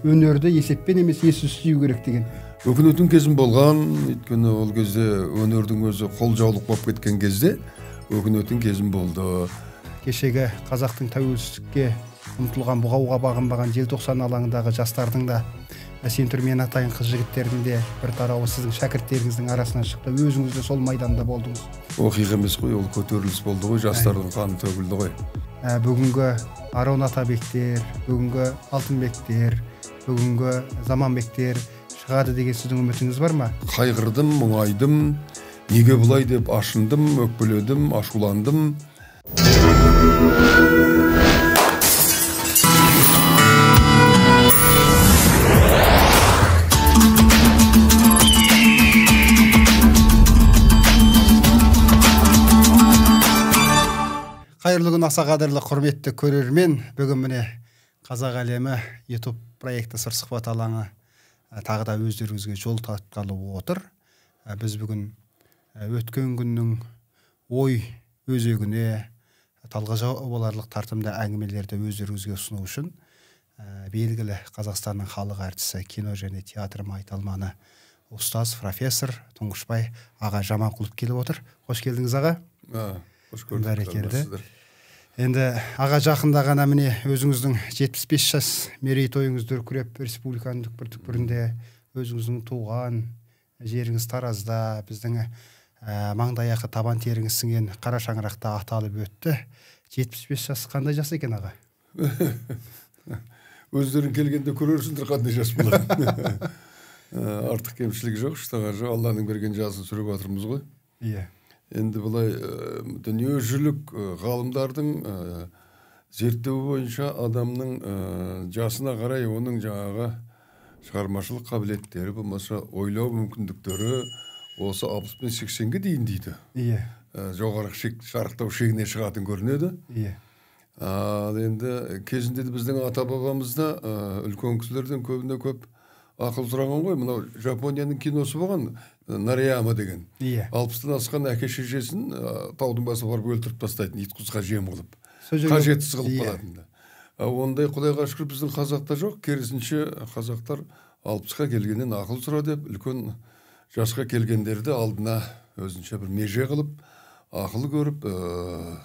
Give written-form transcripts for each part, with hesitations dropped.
өнөрдө эсеппен эмес эсүз сүйүү керек деген. Өкүнөтүн кезин болгон, өйткөнү ол кезде өнөрдүн өзү кол жаулык болуп кеткен кезде өкүнөтүн кезин болду. Кешеги казактын тәуелсиздикке умтулган бугауга багынбаган желтоқсан алаңындагы жастардын да сен түрмен атайын кыз жигиттердин де бир тарабы сиздин шакирттериңиздин арасынан чыкты. Өзүңүз да сол майданда болдуңуз. Окуйга эмес кой, ол көтөрүлүш болду кой, жастардын каны төгүлдү кой. Бүгүнгү Арон Атабектер, бүгүнгү Алтынбектер, бүгүнгү Заманбектер чыгады деген сиздин үмүтүңүз бармы? Кайгырдым, мұңайдым, неге булай деп ашындым, өкпөлөдүм, ашуландым. Кайырлуу күн аса кадырлуу құрметті көрөрмен. Бүгін міне Қазақ әлемі YouTube проекті сыр сұхбат алаңы тағы да өздеріңізге жол тартқалы отыр. Біз бүгін өткен күннің ой өзегіне талғажа боларлық тартымды әңгімелерді өздеріңізге ұсыну үшін белгілі Қазақстанның халық әртісі, кино және театр майталманы ұстаз профессор Тұңғышбай аға Жаманқұлов келіп отыр. Қош келдіңіз аға. Қош көрдік. Енді аға жақында ғана міне өзіңіздің 75 жас мерейтойыңызды күреп республиканың түкпір-түкпірінде өзіңіздің туған жеріңіз Таразда, біздің маңдаяқы табан теріңіз сіңген қара шаңырақта аталып өтті. 75 жас қандай жас екен аға? Өздерің келгенде көрерсіңдер қандай жас болады. Артық кемшілік жоқ, штаға жоқ, Алланың берген жасын сүріп атырмыз ғой. Иә. Енді бұлай дүниежүзілік ғалымдардың зерттеуі бойынша адамның жасына қарай оның жаңағы шығармашылық қабілеттері болмаса ойлау мүмкіндіктері осы 60 пен 80-ге дейін дейді. Иә. Жоғары шарықтау шегіне шығатын көрінеді. Иә. Енді кезінде біздің ата-бабамызда үлкен кісілерден көбіне көп ақыл сұраған ғой. Мынау Жапонияның киносы болған, Нарияма деген. 60-тан асқан әке шешесін таудың басы барып өлтіріп тастайтын, ит құсқа жем қылып. Қажетсіз қылып қалатын. Ондай құдайға шүкір біздің қазақта жоқ. Керісінше қазақтар 60-қа келгеннен ақыл сұра деп, үлкен жасқа келгендерді алдына өзінше бір меже қылып, ақыл көріп,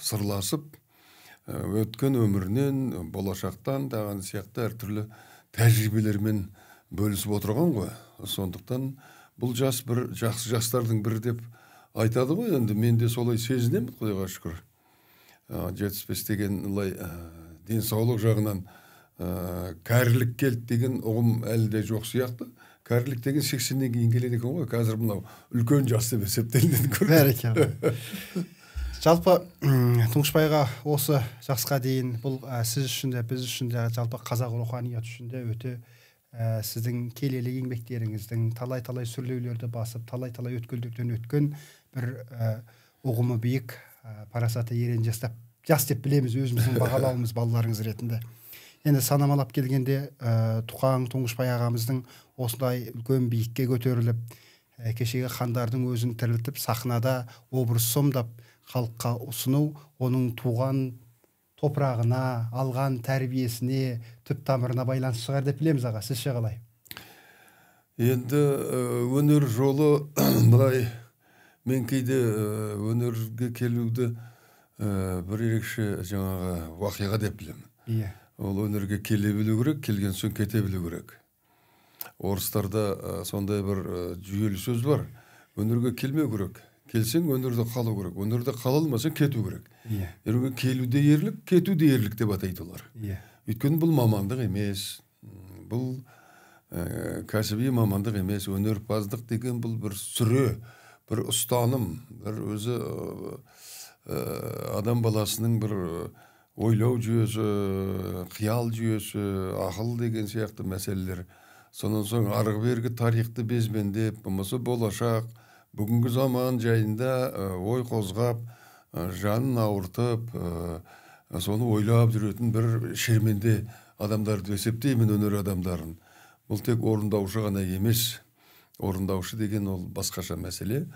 сырласып, өткен өмірінен, болашақтан даған сияқты әртүрлі тәжірибелермен бөлісіп отырған ғой. Сондықтан бұл жас бір жақсы жастардың бірі деп айтады ғой. Енді мен де солай сезінемін, құдайға шүкір. 75 деген денсаулық жағынан кәрілік келді деген ұғым әлі де жоқ сияқты. Кәрілік деген 80-нен кейін келеді екен ғой. Қазір мынау үлкен жас деп есептелінеді. Бәрекелді. Жалпы Тұңғышбайға осы жасқа дейін бұл сіз үшін де, біз үшін де, жалпы қазақ руханият үшін де өте сіздің келелі еңбектеріңіздің талай-талай сүрлеулерді басып, талай-талай өткелдерден өткен бір ұғымы биік, парасаты ерен жас деп білеміз, өзіміздің бағалауымыз балаларыңыз ретінде. Енді санамалап келгенде Тұқаң Тұңғышбай ағамыздың осындай үлкен биікке көтеріліп, кешегі хандардың өзін тірілтіп, сахнада образ сомдап, халыққа ұсыну, оның туған топырағына, алған тәрбиесіне, түп тамырына байланысты шығар деп білеміз аға. Сіз ше қалай? Енді өнер жолы былай, мен кейде өнерге келуді бір ерекше жаңағы уақиға деп білемін. Иә. Ол өнерге келе білу керек, келген соң кете білу керек. Орыстарда сондай бір жүйелі сөз бар. Өнерге келмеу керек. Келсең өнерде қалу керек. Өнерде қала алмасаң кету керек. Өнерге келуде ерлік, кетуде ерлік деп атайды олар. Өйткені бұл мамандық емес. Бұл кәсіби мамандық емес. Өнерпаздық деген бұл бір сүре, бір ұстаным, бір өзі адам баласының бір ойлау жүйесі, қиял жүйесі, ақыл деген сияқты мәселелер. Сонан соң арғы бергі тарихты безбендеп, болмаса болашақ, бүгінгі заман жайында ой қозғап, жанын ауыртып, соны ойлап жүретін бір шерменде адамдарды есептеймін, өнер адамдарын. Бұл тек орындаушы ғана емес. Орындаушы деген ол басқаша мәселе.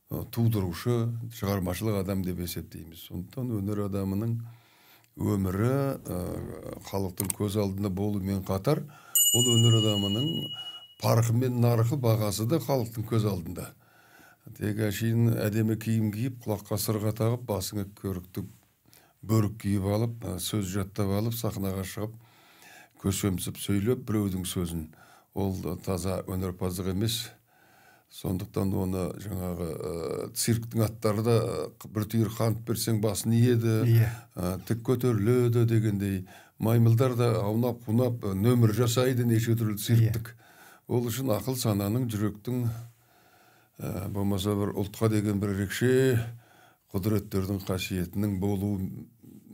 Тудырушы, шығармашылық адам деп есептейміз. Сондықтан өнер адамының өмірі халықтың көз алдында болумен қатар, ол өнер адамының парқы мен нарқы бағасы да халықтың көз алдында. Тек әшейін әдемі киім киіп, құлаққа сырға тағып, басыңа көрікті бөрік киіп алып, сөз жаттап алып, сахнаға шығып, көсемсіп сөйлеп, біреудің сөзін. Ол таза өнерпаздық емес. Сондықтан оны жаңағы цирктің аттары да бір түйір қант берсең басын иеді, тік көтеріледі дегендей. Маймылдар да аунап-қунап нөмір жасайды неше түрлі цирктік. Ол үшін ақыл сананың, жүректің, болмаса бір ұлтқа деген бір ерекше құдіреттердің қасиетінің болу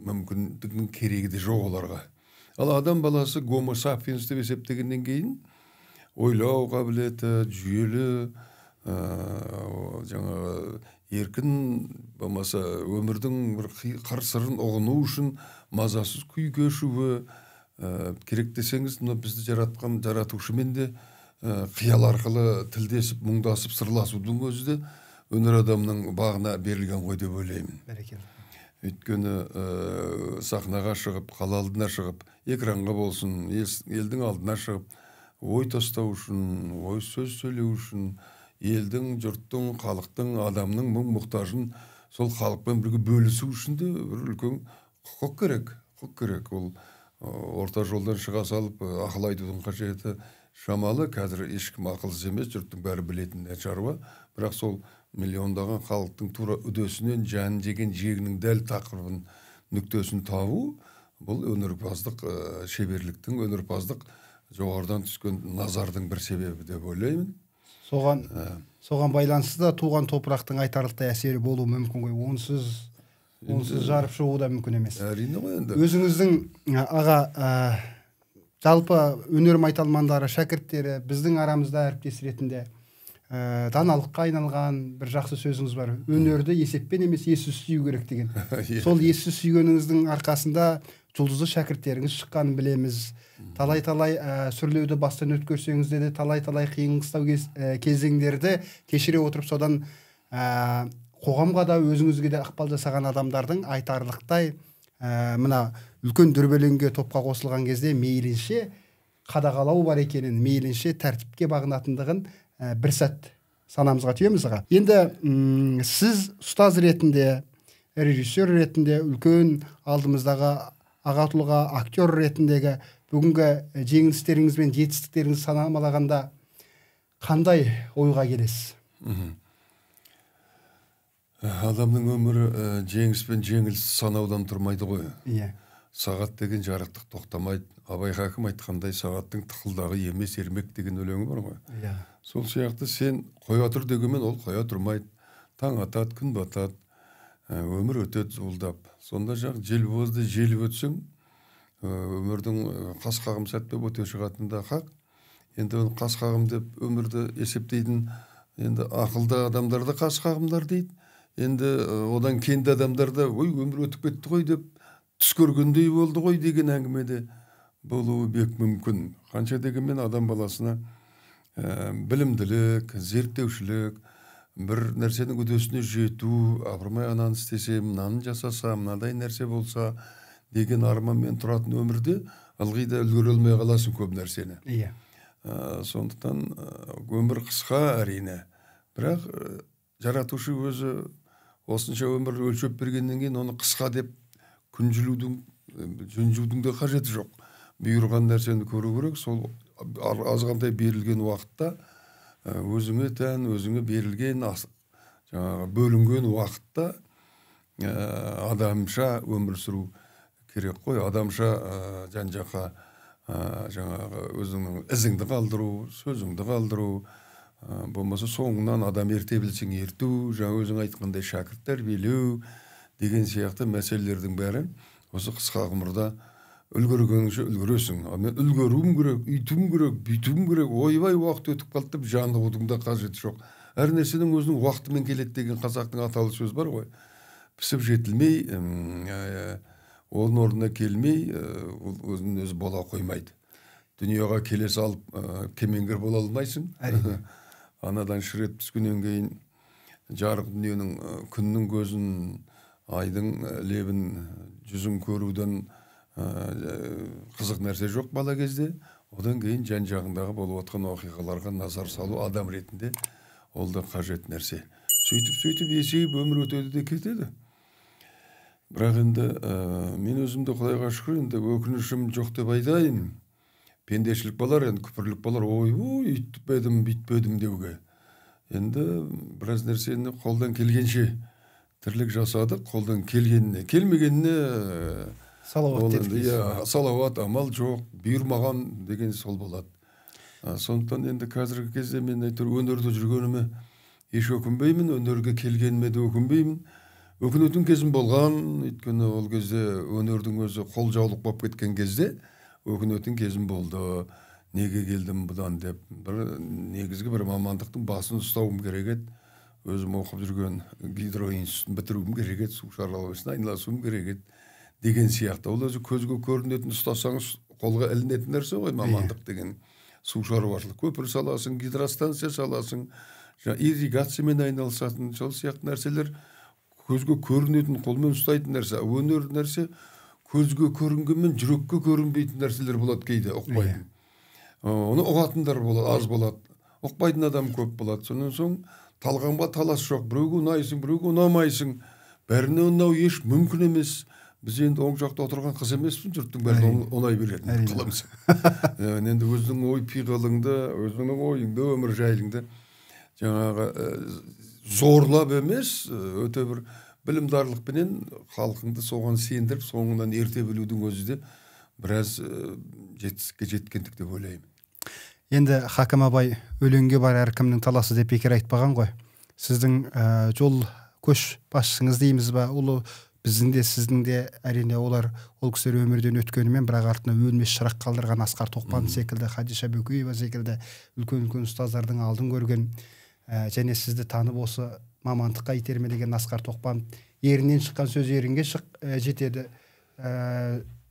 мүмкіндігінің керегі де жоқ оларға. Ал адам баласы гомо сапиенс деп есептегеннен кейін ойлау қабілеті, жүйелі, жаңағы еркін, болмаса өмірдің бір қыр-сырын ұғыну үшін мазасыз күй кешуі керек десеңіз, бізді жаратқан жаратушымен де қиял арқылы тілдесіп, мұңдасып, сырласудың өзі де өнер адамның бағына берілген ғой деп ойлаймын. Өйткені сахнаға шығып, қала алдына шығып, экранға болсын, елдің алдына шығып, ой тастау үшін, ой сөз сөйлеу үшін, елдің, жұрттың, халықтың, адамның мұң-мұқтажын сол халықпен бірге бөлісу үшін де бір үлкен құқық керек. Құқық керек. Ол орта жолдан шыға салып, ақыл айтудың қажеті шамалы. Қазір ешкім ақылсыз емес, жұрттың бәрі білетін шаруа. Бірақ сол миллиондаған халықтың тура үдесінен жан жеген жегінің дәл тақырыбын, нүктесін табу, бұл өнерпаздық шеберліктің, өнерпаздық жоғарыдан түскен назардың бір себебі деп ойлаймын. Соған байланысты да туған топырақтың айтарлықтай әсері болуы мүмкін ғой. Онсыз жарып шығу да мүмкін емес. Әрине ғой енді. Өзіңіздің аға жалпы өнер майталмандары, шәкірттері біздің арамызда әріптес ретінде даналыққа айналған бір жақсы сөзіңіз бар. Өнерді есеппен емес, ессіз сүю керек деген. Сол ессіз сүйгеніңіздің арқасында жұлдызды шәкірттеріңіз шыққанын білеміз. Талай-талай сүрлеуді бастан өткерсеңіз де талай-талай қиын-қыстау кезеңдерді кешіре отырып, содан қоғамға да өзіңізге де ықпал жасаған адамдардың айтарлықтай мына үлкен дүрбелеңге топқа қосылған кезде мейлінше қадағалау бар екенін, мейлінше тәртіпке бағынатындығын бір сәт санамызға түйеміз аға. Енді сіз ұстаз ретінде, режиссер ретінде, үлкен алдымыздағы аға тұлға актер ретіндегі бүгінгі жеңілістеріңіз бен жетістіктеріңіз санамалағанда қандай ойға келесіз? Адамның өмірі жеңіс пен жеңіліс санаудан тұрмайды ғой. Сағат деген жарықтық тоқтамайды. Абай Хакім айтқандай, сағаттың тықылдағы емес ермек деген өлеңі бар ғой. Сол сияқты сен қоя тұр дегенмен ол қоя тұрмайды. Таң атады, күн батады, өмір өтеді зуылдап. Сонда жел бозды желіп өтсең, өмірдің қас қағым сәтпен өте шығатыны да хақ. Енді қас қағым деп өмірді есептейтін, енді ақылды адамдарды қас қағымдар дейді. Енді одан кенді адамдарда ой өмір өтіп кетті ғой деп түс көргендей болды ғой деген әңгімеде болуы бек мүмкін. Қанша дегенмен адам баласына білімділік, зерттеушілік, бір нәрсенің үдесіне жету, апырмай ананы істесем, мынаны жасасам, мынадай нәрсе болса деген арманмен тұратын өмірде ылғи да үлгере алмай қаласың көп нәрсені. Сондықтан өмір қысқа әрине, бірақ жаратушы өзі осынша өмір өлшеп бергеннен кейін оны қысқа деп жүнжудің де қажеті жоқ. Бұйырған нәрсені көру керек. Сол азғантай берілген уақытта өзіңе тән, өзіңе берілген бөлінген уақытта адамша өмір сүру керек қой. Адамша жан-жаққа жаңағы өзіңнің ізіңді қалдыру, сөзіңді қалдыру, болмаса соңынан адам ерте білсең ерту, жаңа өзің айтқандай шәкірт тәрбиелеу деген сияқты мәселелердің бәрі осы қысқа ғұмырда үлгергеніңше үлгересің. Мен үлгеруім керек, үйтуім керек, бүйтуім керек, ойбай уақыт өтіп қалды деп жанығудың да қажеті жоқ. Әр нәрсенің өзінің уақытымен келеді деген қазақтың аталы сөз бар ғой. Пісіп жетілмей, оның орнына келмей, өзін өзі бола қоймайды. Дүнияға келе салып, кемеңгер бола алмайсың. Анадан шірет түскеннен кейін жарық дүниенің, күннің көзін, айдың лебін, жүзін көруден қызық нәрсе жоқ бала кезде. Одан кейін жан жағындағы болып жатқан оқиғаларға назар салу адам ретінде ол да қажет нәрсе. Сөйтіп есейіп өмір өтеді де кетеді. Бірақ енді мен өзімді Құдайға шүкір енді өкінішім жоқ деп айтайын. Пендешілік болар, енді күпірлік болар, ой, үйтпедім, бүйтпедім деуге. Енді біраз нәрсені қолдан келгенше тірлік жасадық, қолдан келгеніне, келмегеніне салауат амал жоқ, бұйырмаған деген сол болады. Сондықтан енді қазіргі кезде мен өнерде жүргеніме еш өкінбеймін, өнерге келгеніме де өкінбеймін. Өкінетін кезім болған, өйткені ол кезде өнердің өзі қол жаулық болып кеткен кезде өкінетін кезім болды. Неге келдім бұдан деп, негізгі бір мамандықтың басын ұстауым керек еді. Өзім оқып жүрген гидроинститутын бітіруім керек еді, су шаруашылығына айналысуым керек еді деген сияқты. Ол өзі көзге көрінетін, ұстасаңыз қолға ілінетін нәрсе ғой мамандық деген. Су шаруашылық, көпір саласың, гидростанция саласың, ирригациямен айналысатын, сол сияқты нәрселер көзге көрінетін, қолмен ұстайтын нәрсе. Өнер нәрсе көзге көрінгенмен жүрекке көрінбейтін нәрселер болады кейде, ұқпайтын. Оны ұғатындар болады, аз болады. Ұқпайтын адам көп болады. Сонан соң талғанға талас жоқ. Біреуге ұнайсың, біреуге ұнамайсың. Бәріне ұнау еш мүмкін емес. Біз енді оң жақта отырған қыз емеспін, жұрттың бәріне ұнай беретін қылымыз. Енді өзінің ой пиғылыңды, өзінің ойыңды, өмір жайлыңды жаңағы зорлап емес, өте бір білімдарлықпенен халқыңды соған сендіріп, соңынан ерте білудің өзі де біраз жетістікке жеткендік деп ойлаймын. Енді Хакім абай өлеңге бар әркімнің таласы деп бекер айтпаған ғой. Сіздің жол көш басшыңыз дейміз ба, ұлы біздің де сіздің де әрине ол кісілер өмірден өткенімен бірақ артына өлмес шырақ қалдырған Асқар Тоқпан секілді, Хадиша Бөкеева секілді үлкен ұстаздардың алдын көрген, және сізді танып осы мамандыққа итермелеген Асқар Тоқпан ерінен шыққан сөз ерінге жетеді,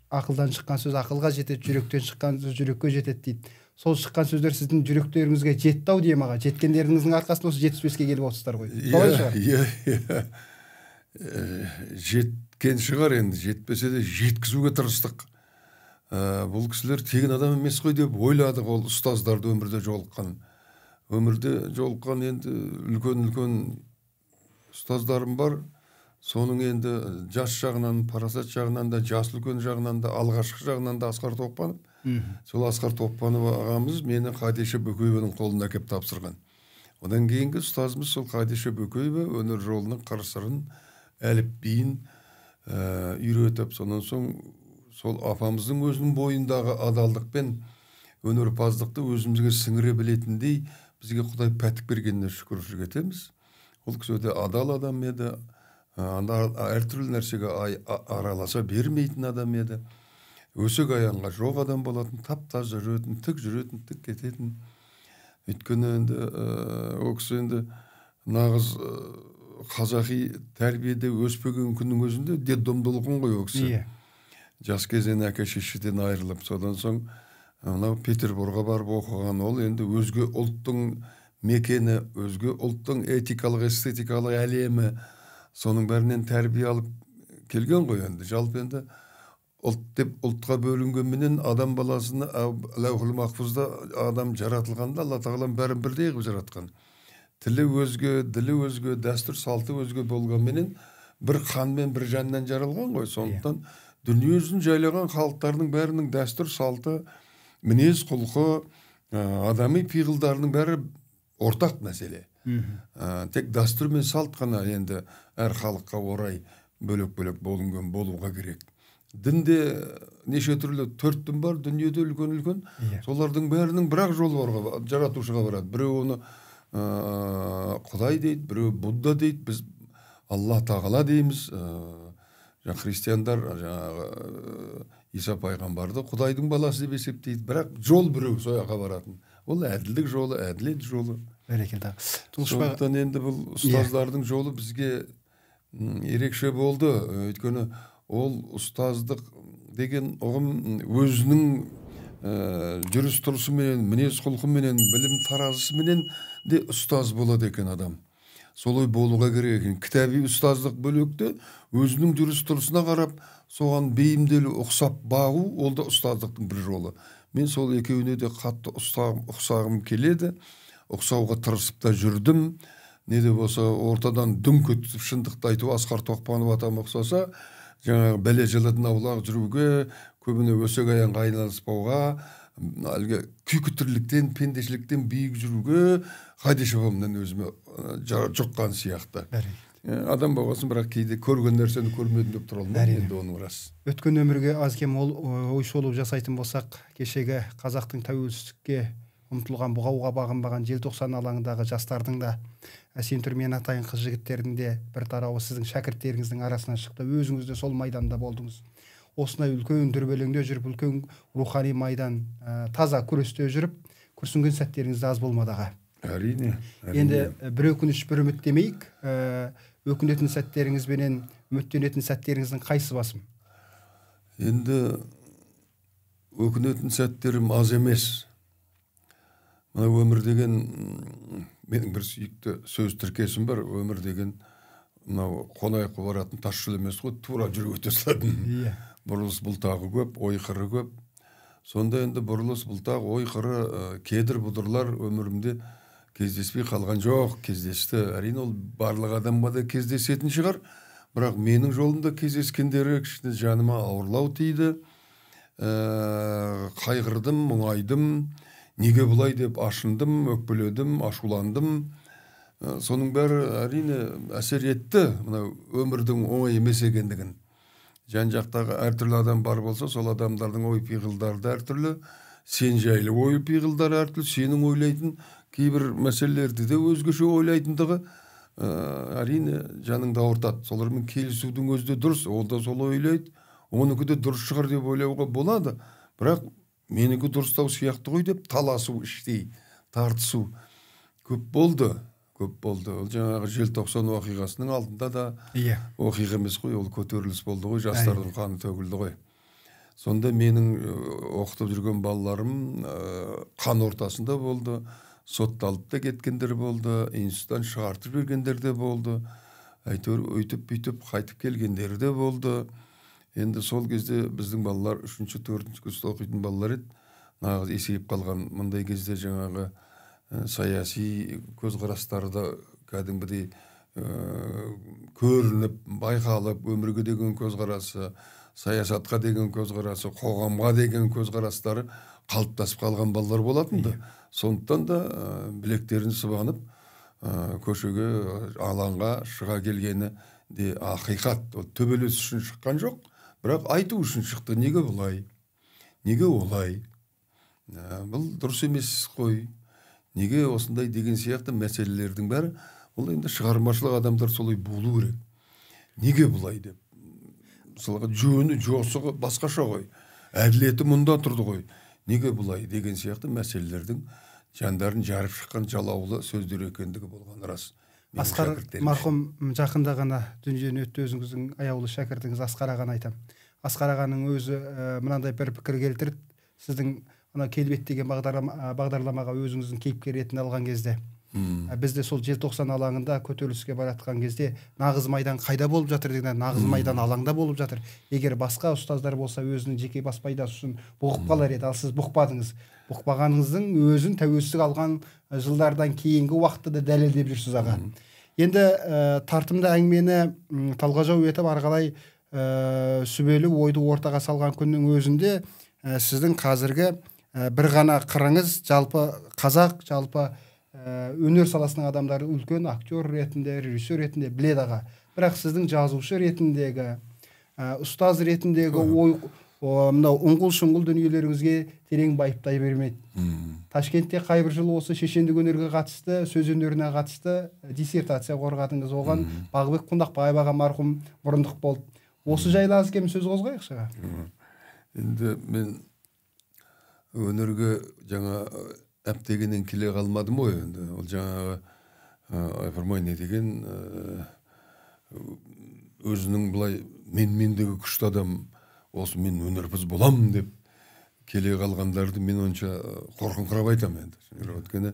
ақылдан шыққан сөз ақылға жетеді, жүректен шыққан сөз жүрекке жетеді дейді. Сол шыққан сөздер сіздің жүректеріңізге жетті-ау деймін аға. Жеткендеріңіздің арқасында осы 75-ке келіп отырсыздар ғой. Солай шығар. Жеткен шығар енді, жетпесе де жеткізуге тырыстық. Бұл кісілер тегін адам емес қой деп ойладық, ол ұстаздарды өмірде жолыққан. Өмірде жолыққан енді үлкен ұстаздарым бар. Соның енді жас жағынан, парасат жағынан да, жас үлкен жағынан да, алғашқы жағынан да Асқар Тоқпанов. Сол Асқар Тоқпанов ағамыз мені Хадиша Бөкееваның қолына әкеп тапсырған. Одан кейінгі ұстазымыз сол Хадиша Бөкеева өнер жолының қыр-сырын, әліпбиін үйретіп, сонан соң сол апамыздың өзінің бойындағы адалдықпен өнерпаздықты өзімізге сіңіре білетіндей бізге Құдай пәтік бергеніне шүкіршілік етеміз. Ол кісі өте адал адам еді, әртүрлі нәрсеге араласа бермейтін адам еді. Өсек аяңға жоқ адам болатын, тап-таза жүретін, тік кететін. Өйткені енді ол кісі енді нағыз қазақи тәрбиеде өспеген күннің өзінде детдомдылығын ғой ол кісі. Жас кезден әке-шешеден айырылып, содан соң мынау Петербургға барып оқыған. Ол енді өзге ұлттың мекені, өзге ұлттың этикалық, эстетикалық әлемі, соның бәрінен тәрбие алып келген ғой енді. Жалпы енді ұлт деп ұлтқа бөлінгенменен адам баласына ләухул махфузда адам жаратылғанда Алла тағалам бәрін бірдей қылып жаратқан. Тілі өзге, ділі өзге, дәстүр салты өзге болғанменен бір қанмен бір жаннан жаралған ғой. Сондықтан дүниежүзін жайлаған халықтардың бәрінің дәстүр салты, мінез құлқы, адами пиғылдарының бәрі ортақ мәселе. Тек дәстүр мен салт қана енді әр халыққа орай бөлек-бөлек болуға керек. Дінде неше түрлі 4 дін бар, дүниеде үлкен. Солардың бәрінің бір-ақ жолы бар, жаратушыға барады. Біреу оны Құдай дейді, біреу Будда дейді, біз Алла тағала дейміз. Христиандар Иса пайғамбарды Құдайдың баласы деп есептейді. Бірақ жол біреу сояққа баратын. Ол әділдік жолы, әділет жолы. Сондықтан енді бұл ұстаздардың жолы бізге ерекше болды. Өйткені ол ұстаздық деген ұғым өзінің жүріс тұрысыменен, мінез құлқыменен, білім таразысыменен де ұстаз болады екен адам. Солай болуға керек екен. Кітаби ұстаздық бөлікте өзінің жүріс тұрысына қарап, соған бейімделу, ұқсап бағу, ол да ұстаздықтың бір жолы. мен сол екеуіне де қатты ұқсағым келеді. Ұқсауға тырысып та жүрдім. Не де болса ортадан дүңк өтіп шындықты айту Асқар Тоқпанов атам ұқсаса, жаңағы бәле жылыдың аулақ жүруге, көбіне өсек аяңға айналыспауға, әлгі күйкі тірліктен, пендешіліктен биік жүруге Қадишевымнан өзіме жұққан сияқты. Адам болғасын, бірақ кейде көрген нәрсені көрмедім деп тұра алмаймын, енді оның рас. Өткен өмірге аз кем ой шолу жасайтын болсақ, кешегі қазақтың тәуелсіздікке ұмтылған, бұғауға бағынбаған желтоқсан алаңындағы жастардың да, әсем түрмен атайын қыз жігіттердің де бір тарауы сіздің шәкірттеріңіздің арасынан шықты. Өзіңіз де сол майданда болдыңыз. Осындай үлкен дүрбелеңде жүріп, үлкен рухани майдан, таза күресте жүріп, күрсінген сәттеріңіз аз болмады аға. Әрине. Енді бір өкініш, бір үміт демейік, өкінетін сәттеріңіз бенен үміттенетін сәттеріңіздің қайсы басым? Енді өкінетін сәттерім аз емес. Мына өмір деген, менің бір сүйікті сөз тіркесім бар, өмір деген мынау қонайқы баратын тас жол емес қой, тура жүріп өте салатын. Бұрылыс бұлтағы көп, ой қыры көп. Сонда енді бұрылыс бұлтақ, ой қыры, кедір бұдырлар өмірімде кездеспей қалған жоқ, кездесті. Әрине ол барлық адамға да кездесетін шығар, бірақ менің жолымда кездескендері кішкене жаныма ауырлау тиді. Қайғырдым, мұңайдым, неге бұлай деп ашындым, өкпеледім, ашуландым. Соның бәрі әрине әсер етті, мына өмірдің оңай емес екендігін. Жан-жақтағы әртүрлі адам бар болса, сол адамдардың ой пиғылдары да әртүрлі, сен жайлы ой пиғылдары әртүрлі, сенің ойлайтын кейбір мәселелерді де өзгеше ойлайтындығы әрине жаныңды ауыртады. Солармен келісудің өзі де дұрыс, ол да сол ойлайды, оныкі де дұрыс шығар деп ойлауға болады. Бірақ менікі дұрыстау сияқты ғой деп таласу, іштей тартысу көп болды. Ол жаңағы желтоқсан оқиғасының алдында да оқиға емес қой, ол көтеріліс болды ғой, жастардың қаны төгілді ғой. Сонда менің оқытып жүрген балаларым қан ортасында болды, сотталып та кеткендер болды, институттан шығартып бергендер де болды, әйтеуір өйтіп-бүйтіп қайтып келгендер де болды. Енді сол кезде біздің балалар 3-4 курста оқитын балалар еді, нағыз есейіп қалған. Мұндай кезде жаңағы саяси көзқарастары да кәдімгідей көрініп, байқалып, өмірге деген көзқарасы, саясатқа деген көзқарасы, қоғамға деген көзқарастары қалыптасып қалған балалар болатынды. Сондықтан да білектерін сыбанып, көшеге, алаңға шыға келгені де ақиқат. Ол төбелес үшін шыққан жоқ, бірақ айту үшін шықты. Неге бұлай? Неге олай? Бұл дұрыс емес қой. Неге осындай деген сияқты мәселелердің бәрі, ол енді шығармашылық адамдар солай болу керек. Неге бұлай деп? Мысалға жөні, жосығы басқаша ғой. Әділеті мұнда тұрды ғой. Неге бұлай деген сияқты мәселелердің жандарын жарып шыққан жалаулы сөздер екендігі болған рас. Асқар марқұм жақында ғана дүниеден өтті, өзіңіздің аяулы шәкіртіңіз Асқар ағаны айтам. Асқар ағаның өзі мынандай бір пікір келтірді. Сіздің ана келбет деген бағдарламаға өзіңіздің кейіпкер ретінде алған кезде, бізде сол желтоқсан алаңында көтеріліске баратқан кезде нағыз майдан қайда болып жатыр деген, нағыз майдан алаңда болып жатыр. Егер басқа ұстаздар болса өзінің жеке бас пайдасы үшін бұғып қалар еді, ал сіз бұқпадыңыз. Бұқпағаныңыздың өзін тәуелсіздік алған жылдардан кейінгі уақытта да дәлелдеп жүрсіз аға. Енді тартымды әңгімені талғажау етіп арғалай сүбелі ойды ортаға салған күннің өзінде сіздің қазіргі бір ғана қырыңыз, жалпы қазақ, жалпы өнер саласының адамдары үлкен актер ретінде, режиссер ретінде біледі аға. Бірақ сіздің жазушы ретіндегі, ұстаз ретіндегі ой, мынау ұңғыл-шұңғыл дүниелеріңізге терең байыптай бермейді. Ташкентте қайбір жыл осы шешендік өнерге қатысты, сөз өнеріне қатысты диссертация қорғадыңыз. Оған Бағбек Құндақбаев аға марқұм мұрындық болды. Осы жайлы аз кем сөз қозғайықшы аға. Енді мен өнерге жаңа әптегенен келе қалмадым ғой. Енді ол жаңағы айфармай не деген өзінің былай мендегі күшті адам, осы мен өнерпаз болам деп келе қалғандарды мен онша қорқыңқырап айтам енді. Өйткені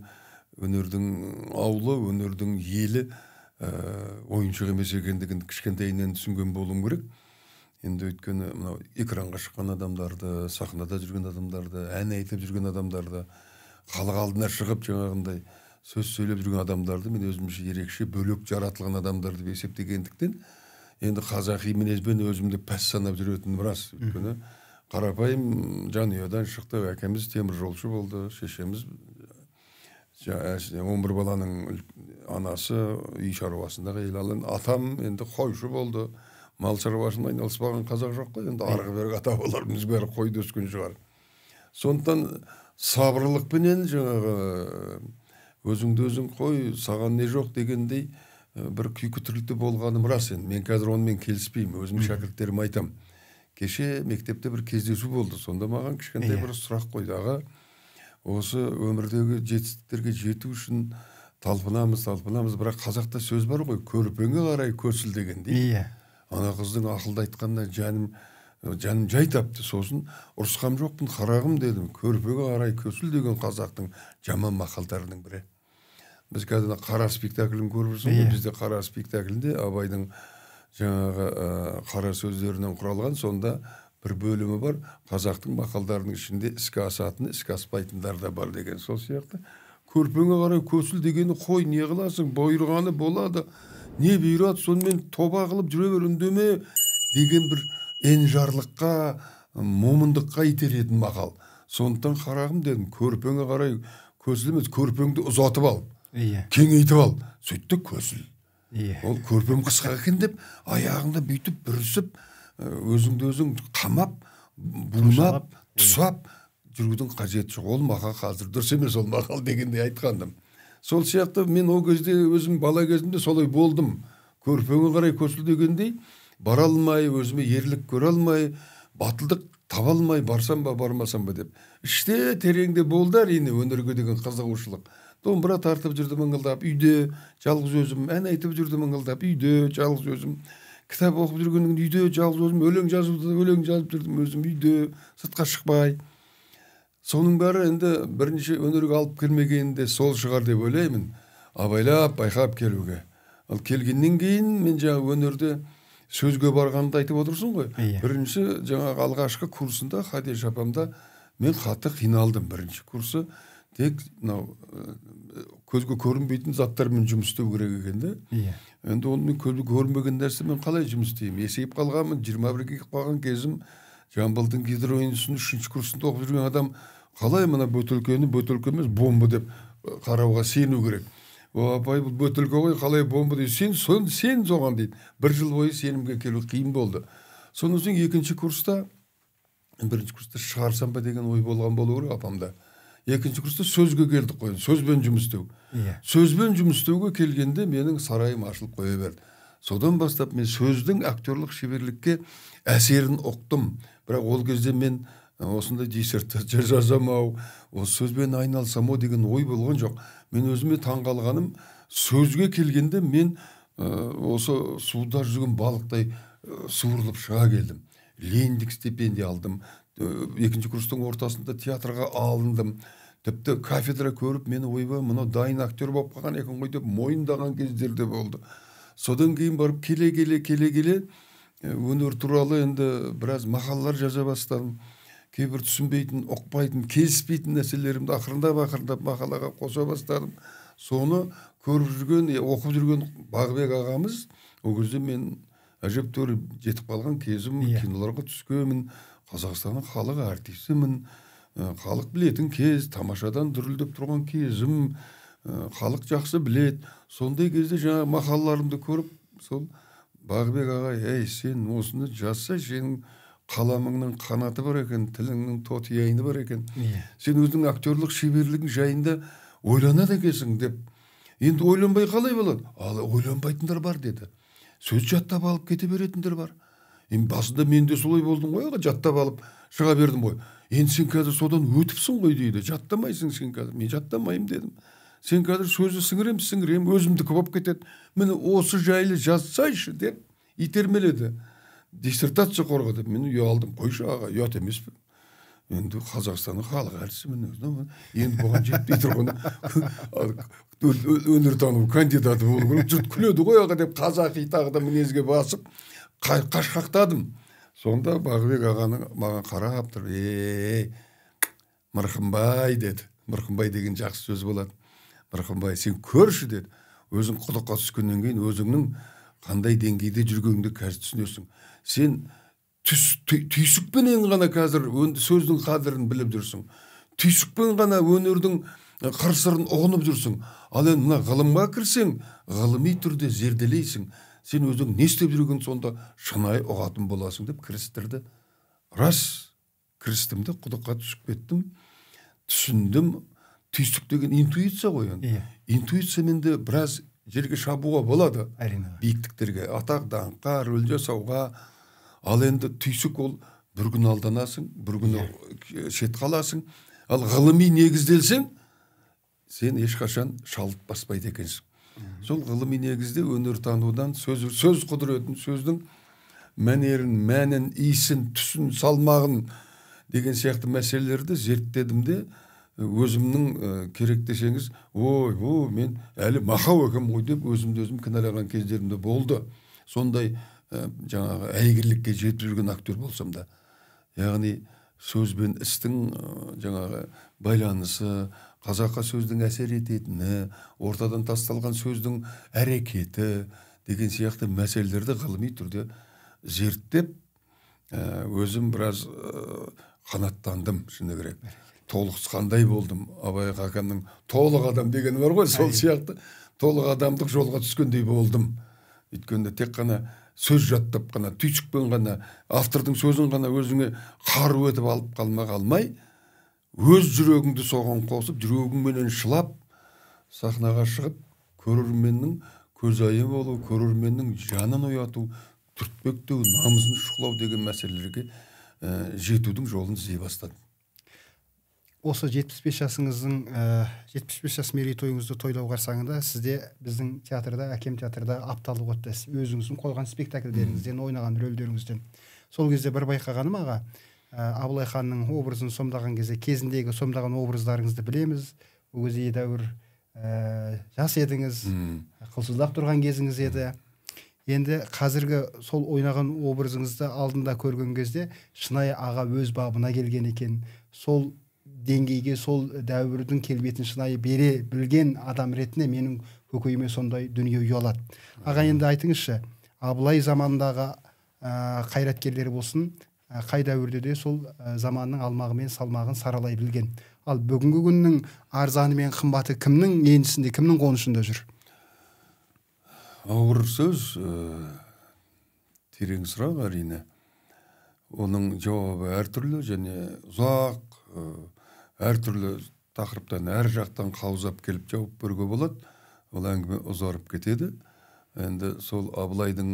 өнердің аулы, өнердің елі ойыншық емес екендігін кішкентайынан түсінген болуым керек. Енді өйткені мынау экранға шыққан адамдарды, сахнада жүрген адамдарды, ән айтып жүрген адамдарды, халық алдына шығып жаңағындай сөз сөйлеп жүрген адамдарды мен өзімше ерекше бөлек жаратылған адамдар деп есептегендіктен енді қазақи мінезбен өзімді пәс санап жүретінім рас. Өйткені қарапайым жанұядан шықтық. Әкеміз теміржолшы болды, шешеміз 11 баланың анасы үй шаруасындағы әйел. Атам енді қойшы болды. Мал шаруашымен айналыспаған қазақ жоқ қой. Енді арғы бергі ата-бабаларымыз бәрі қойды өскен шығар. Сондықтан сабырлықпенен жаңағы өзіңді өзің қой, саған не жоқ дегендей бір күйкі тірлікте болғаным рас. Енді мен қазір онымен келіспеймін. Өзім шәкірттеріме айтам. Кеше мектепте бір кездесу болды. Сонда маған кішкентай бір сұрақ қойды. Аға, осы өмірдегі жетістіктерге жету үшін талпынамыз, бірақ қазақта сөз бар ғой, көрпеңе қарай көсіл дегендей. Ана қыздың ақылды айтқанда жаным жай тапты. Сосын ұрысқам жоқпын, қарағым дедім. Көрпеге қарай көсіл деген қазақтың жаман мақалдарының бірі. Біз қазір қара спектаклін көріп жүрсің ғой. Бізде қара спектаклінде Абайдың жаңағы қара сөздерінен құралған, сонда бір бөлімі бар. Қазақтың мақалдарының ішінде іске асатын, іске аспайтындар да бар деген. Сол сияқты көрпеңе қарай көсіл дегені қой, не қыласың, бұйырғаны болады, не бұйырады, сонымен тоба қылып жүре бер, үндеме деген бір енжарлыққа, момындыққа итеретін мақал. Сондықтан қарағым дедім, көрпеңе қарай көсіл емес, көрпеңді ұзатып ал, кеңейтіп ал, сөйтті көсіл. Ол көрпем қысқа екен деп аяғында бүйтіп бүрісіп, өзіңді өзің қамап, бұлмап, тұсап жүрудің қажеті жоқ. Ол мақал қазір дұрыс емес, ол мақал дегенде айтқандым. Сол сияқты мен ол кезде өзім бала кезімде солай болдым. Көрпеңе қарай көсіл дегендей бара алмай, өзіме ерлік көре алмай, батылдық таба алмай, барсам ба, бармасам ба деп. Іште тереңде болды әрине өнерге деген қызығушылық. Домбыра тартып жүрдім ыңылдап, үйде жалғыз өзім, ән айтып жүрдім ыңылдап, үйде жалғыз өзім, кітап оқып жүргеннің үйде жалғыз өзім, өлең жазып жүрдім өзім үйде, сыртқа шықпай. Соның бәрі енді бірінші өнерге алып келмегенде сол шығар деп ойлаймын. Абайлап, байқап келуге. Ал келгеннен кейін мен жаңа өнерде сөзге барғанды айтып отырсың ғой. Бірінші жаңағы алғашқы курсында Хадиша апамда мен қатты қиналдым. Бірінші курсы тек көзге көрінбейтін заттармен жұмыс істеу керек екенде. Енді оны мен көзге көрінбеген нәрсе мен қалай жұмыс істеймін? Есейіп қалғанмын, 21-ге келіп қалған кезім, Жамбылдың гидроинститутының 3-ші курсында оқып жүрген адам қалай мына бөтелкені бөтелке емес бомба деп қарауға сену керек. Апай, бұл бөтелке ғой, қалай бомба дейді. Сен соған дейді. Бір жыл бойы сенімге келу қиын болды. Соның соң екінші курста шығарсам ба деген ой болған болу керек апамда. Екінші курста сөзге келдік қой, сөзбен жұмыс істеу. Сөзбен жұмыс істеуге келгенде менің сарайым ашылып қоя берді. Содан бастап мен сөздің актерлық шеберлікке әсерін ұқтым. Бірақ ол кезде мен осындай диссертация жазамау, осы сөзбен айналсам деген ой болған жоқ. Мен өзіме таңғалғаным, сөзге келгенде мен осы суда жүрген балықтай суырылып шыға келдім. Лениндік стипендия алдым. Екінші курстың ортасында театрға алындым. Тіпті кафедра көріп мені ойбай, мынау дайын актер болып қалған екен ғой деп мойындаған кездерде болды. Содан кейін барып келе өнер туралы енді біраз мақалалар жаза бастадым. Кейбір түсінбейтін, оқпайтын, келіспейтін нәрселерімді ақырындап мақалаға қоса бастадым. Соны көріп жүрген, оқып жүрген Бағбек ағамыз, ол кезде мен әжептәуір жетіп қалған кезім, киноларға түскенмін, Қазақстанның халық артисімін, халық білетін кез, тамашадан дүрілдеп тұрған кезім, халық жақсы білет. Сондай кезде жаңа мақалаларымды көріп, сол Бағбек ағай, сен осыны жазса, сенің қаламыңның қанаты бар екен, тіліңнің тотияйыны бар екен. Сен өзінің актерлық шеберлігің жайында ойланады екенсің деп. Енді ойланбай қалай болады? Ал ойланбайтындар бар деді. Сөз жаттап алып кете беретіндер бар. Енді басында мен де солай болдым ғой, жаттап алып шыға бердім ғой. Енді сен қазір содан өтіпсің ғой дейді. Жаттамайсың сен қазір. Мен жаттамайым дедім. Сен қазір сөзі сіңірем, өзімдікі болып кетеді. Мені осы жайлы жазсайшы деп итермеледі. Диссертация қорғады. Мен ұялдым. Қойшы аға, ұят емес пе? Енді Қазақстанның халық әртісімін. Енді бұған жетпей тұрғаны өнертану кандидаты болу керек. Жұрт күледі ғой аға деп қазақи тағы да мінезге басып қашқақтадым. Сонда Бағыбек ағаның маған қарап тұрып, Мырқымбай деді. Мырқымбай деген жақсы сөз болады. Мырқымбай, сен көрші деді. Өзің құдыққа түскеннен кейін өзіңнің қандай деңгейде жүргеніңді қазір түсінесің. Сен түйсікпенен ғана қазір сөздің қадірін біліп жүрсің. Түйсікпен ғана өнердің қыр-сырын ұғынып жүрсің. Ал енді мына ғылымға кірсең, ғылыми түрде зерделейсің. Сен өзің не істеп жүрген сонда шынайы ұғатын боласың деп кірістірді. Рас, кірістім де құдыққа түсіп кеттім. Түсіндім. Түйсік деген интуиция ғой енді. Интуициямен де біраз жерге шабуға болады. Әрине. Биіктіктерге, атақ даңққа, рөл жасауға. Ал енді түйсік ол бір күн алданасың, бір күн шет қаласың. Ал ғылыми негізделсең, сен ешқашан шалт баспайды екенсің. Сол ғылыми негізде өнер танудан сөз құдыретін, сөздің мәнерін, мәнін, иісін, түсін, салмағын деген сияқты мәселелерді зерттедім де, өзімнің керек десеңіз, мен әлі мақау екем ғой деп өзімді өзім кінәлаған кездерімде болды. Сондай жаңағы әйгірлікке жетіп жүрген актер болсам да. Яғни сөз бен істің жаңағы байланысы, қазаққа сөздің әсер ететіні, ортадан тасталған сөздің әрекеті деген сияқты мәселелерді ғылыми түрде зерттеп, өзім біраз қанаттандым, шыны керек. Толықсқандай болдым. Абай Хаканның толық адам дегені бар ғой, сол сияқты толық адамдық жолға түскендей болдым. Өйткенде тек қана сөз жаттап қана, түйсікпен ғана, автордың сөзін ғана өзіңе қару етіп алып қалмай, өз жүрегіңді соған қосып, жүрегіңменен шылап, сахнаға шығып, көрерменнің көзайы болу, көрерменнің жанын ояту, түртпектеу, намысын шұқылау деген мәселелерге жетудің жолын іздей бастадым. Осы 75 жасыңыздың 75 жас мерейтойыңызды тойлау қарсаңында сізде біздің театрда, Әкем театрда апталық өтті. Өзіңіздің қойған спектакльдеріңізден, ойнаған рөлдеріңізден. Сол кезде бір байқағаным аға, Абылай ханның образын сомдаған кезде, кезіндегі сомдаған образдарыңызды білеміз. Ол кезде едәуір жас едіңіз, қылсыздап тұрған кезіңіз еді. Енді қазіргі сол ойнаған образыңызды алдында көрген кезде шынайы аға өз бабына келген екен. Сол деңгейге, сол дәуірдің келбетін шынайы бере білген адам ретінде менің көкейіме сондай дүние ұялады. Аға, енді айтыңызшы, Абылай заманындағы қайраткерлер болсын, қай дәуірде де сол заманның алмағы мен салмағын саралай білген. Ал бүгінгі күннің арзаны мен қымбаты кімнің еншісінде, кімнің қонышында жүр? Ауыр сөз, терең сұрақ әрине. Оның жауабы әртүрлі және ұзақ, әртүрлі тақырыптан, әр жақтан қаузап келіп жауап беруге болады. Ол әңгіме ұзарып кетеді. Енді сол Абылайдың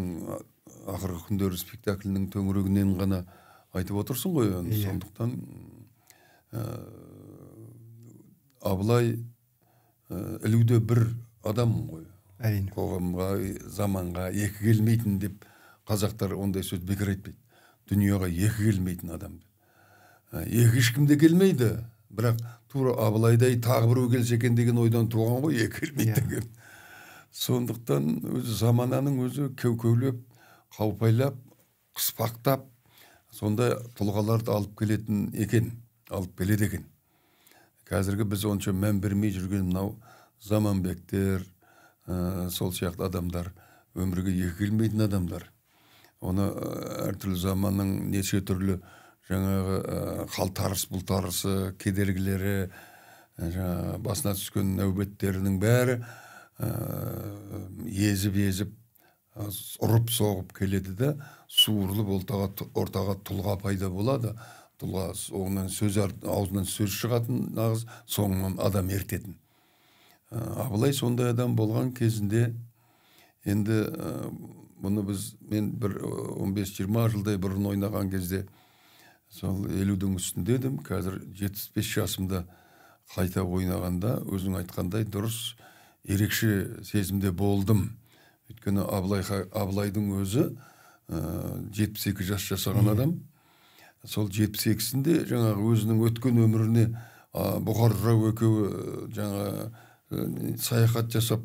ақырғы күндері спектаклінің төңірегінен ғана айтып отырсың ғой. Сондықтан Абылай ілуде бір адам ғой. Әрине. Қоғамға, заманға екі келмейтін деп қазақтар ондай сөз бекер айтпайды. Дүнияға екі келмейтін адам деп. Екі ешкімде келмейді, бірақ тура Абылайдай тағы біреу келсе екен деген ойдан туған ғой, екі келмейді деген. Сондықтан өзі замананың өзі кеу-кеулеп, қаупайлап, қыспақтап, сондай тұлғаларды алып келетін екен, алып келеді екен. Қазіргі біз онша мән бермей жүрген мынау Заманбектер, сол сияқты адамдар, өмірге екі келмейтін адамдар. Оны әртүрлі заманның неше түрлі жаңағы қалтарыс бұлтарысы, кедергілері, басына түскен нәубеттерінің бәрі езіп, ұрып соғып келеді де, суырылып ортаға тұлға пайда болады. Тұлға оңынан аузынан сөз шығатын, нағыз соңынан адам ертетін. Абылай сондай адам болған кезінде, енді бұны мен бір 15-20 жылдай бұрын ойнаған кезде сол 50-дің үстінде едім. Қазір 75 жасымда қайта ойнағанда өзің айтқандай дұрыс ерекше сезімде болдым. Өйткені Абылайдың өзі 72 жас жасаған адам. Сол 72-сінде жаңағы өзінің өткен өміріне Бұхарға екеуі жаңа саяхат жасап,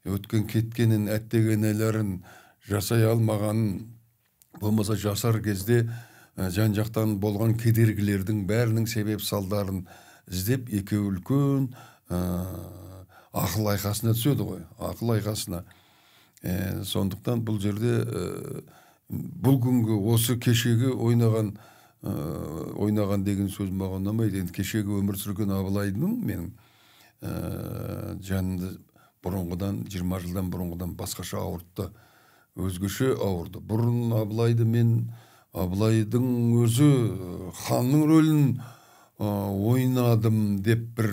өткен кеткенін, әттегенелерін, жасай алмағанын, болмаса жасар кезде жан жақтан болған кедергілердің бәрінің себеп салдарын іздеп екеуі үлкен ақыл айқасына түседі ғой, ақыл айқасына. Сондықтан бұл жерде бұл күнгі осы кешегі ойнаған деген сөз маған ұнамайды. Енді кешегі өмір сүрген Абылайдың менің жанымды бұрынғыдан 20 жылдан бұрынғыдан басқаша ауыртты, өзгеше ауырды. Бұрын Абылайдың өзі ханның рөлін ойнадым деп бір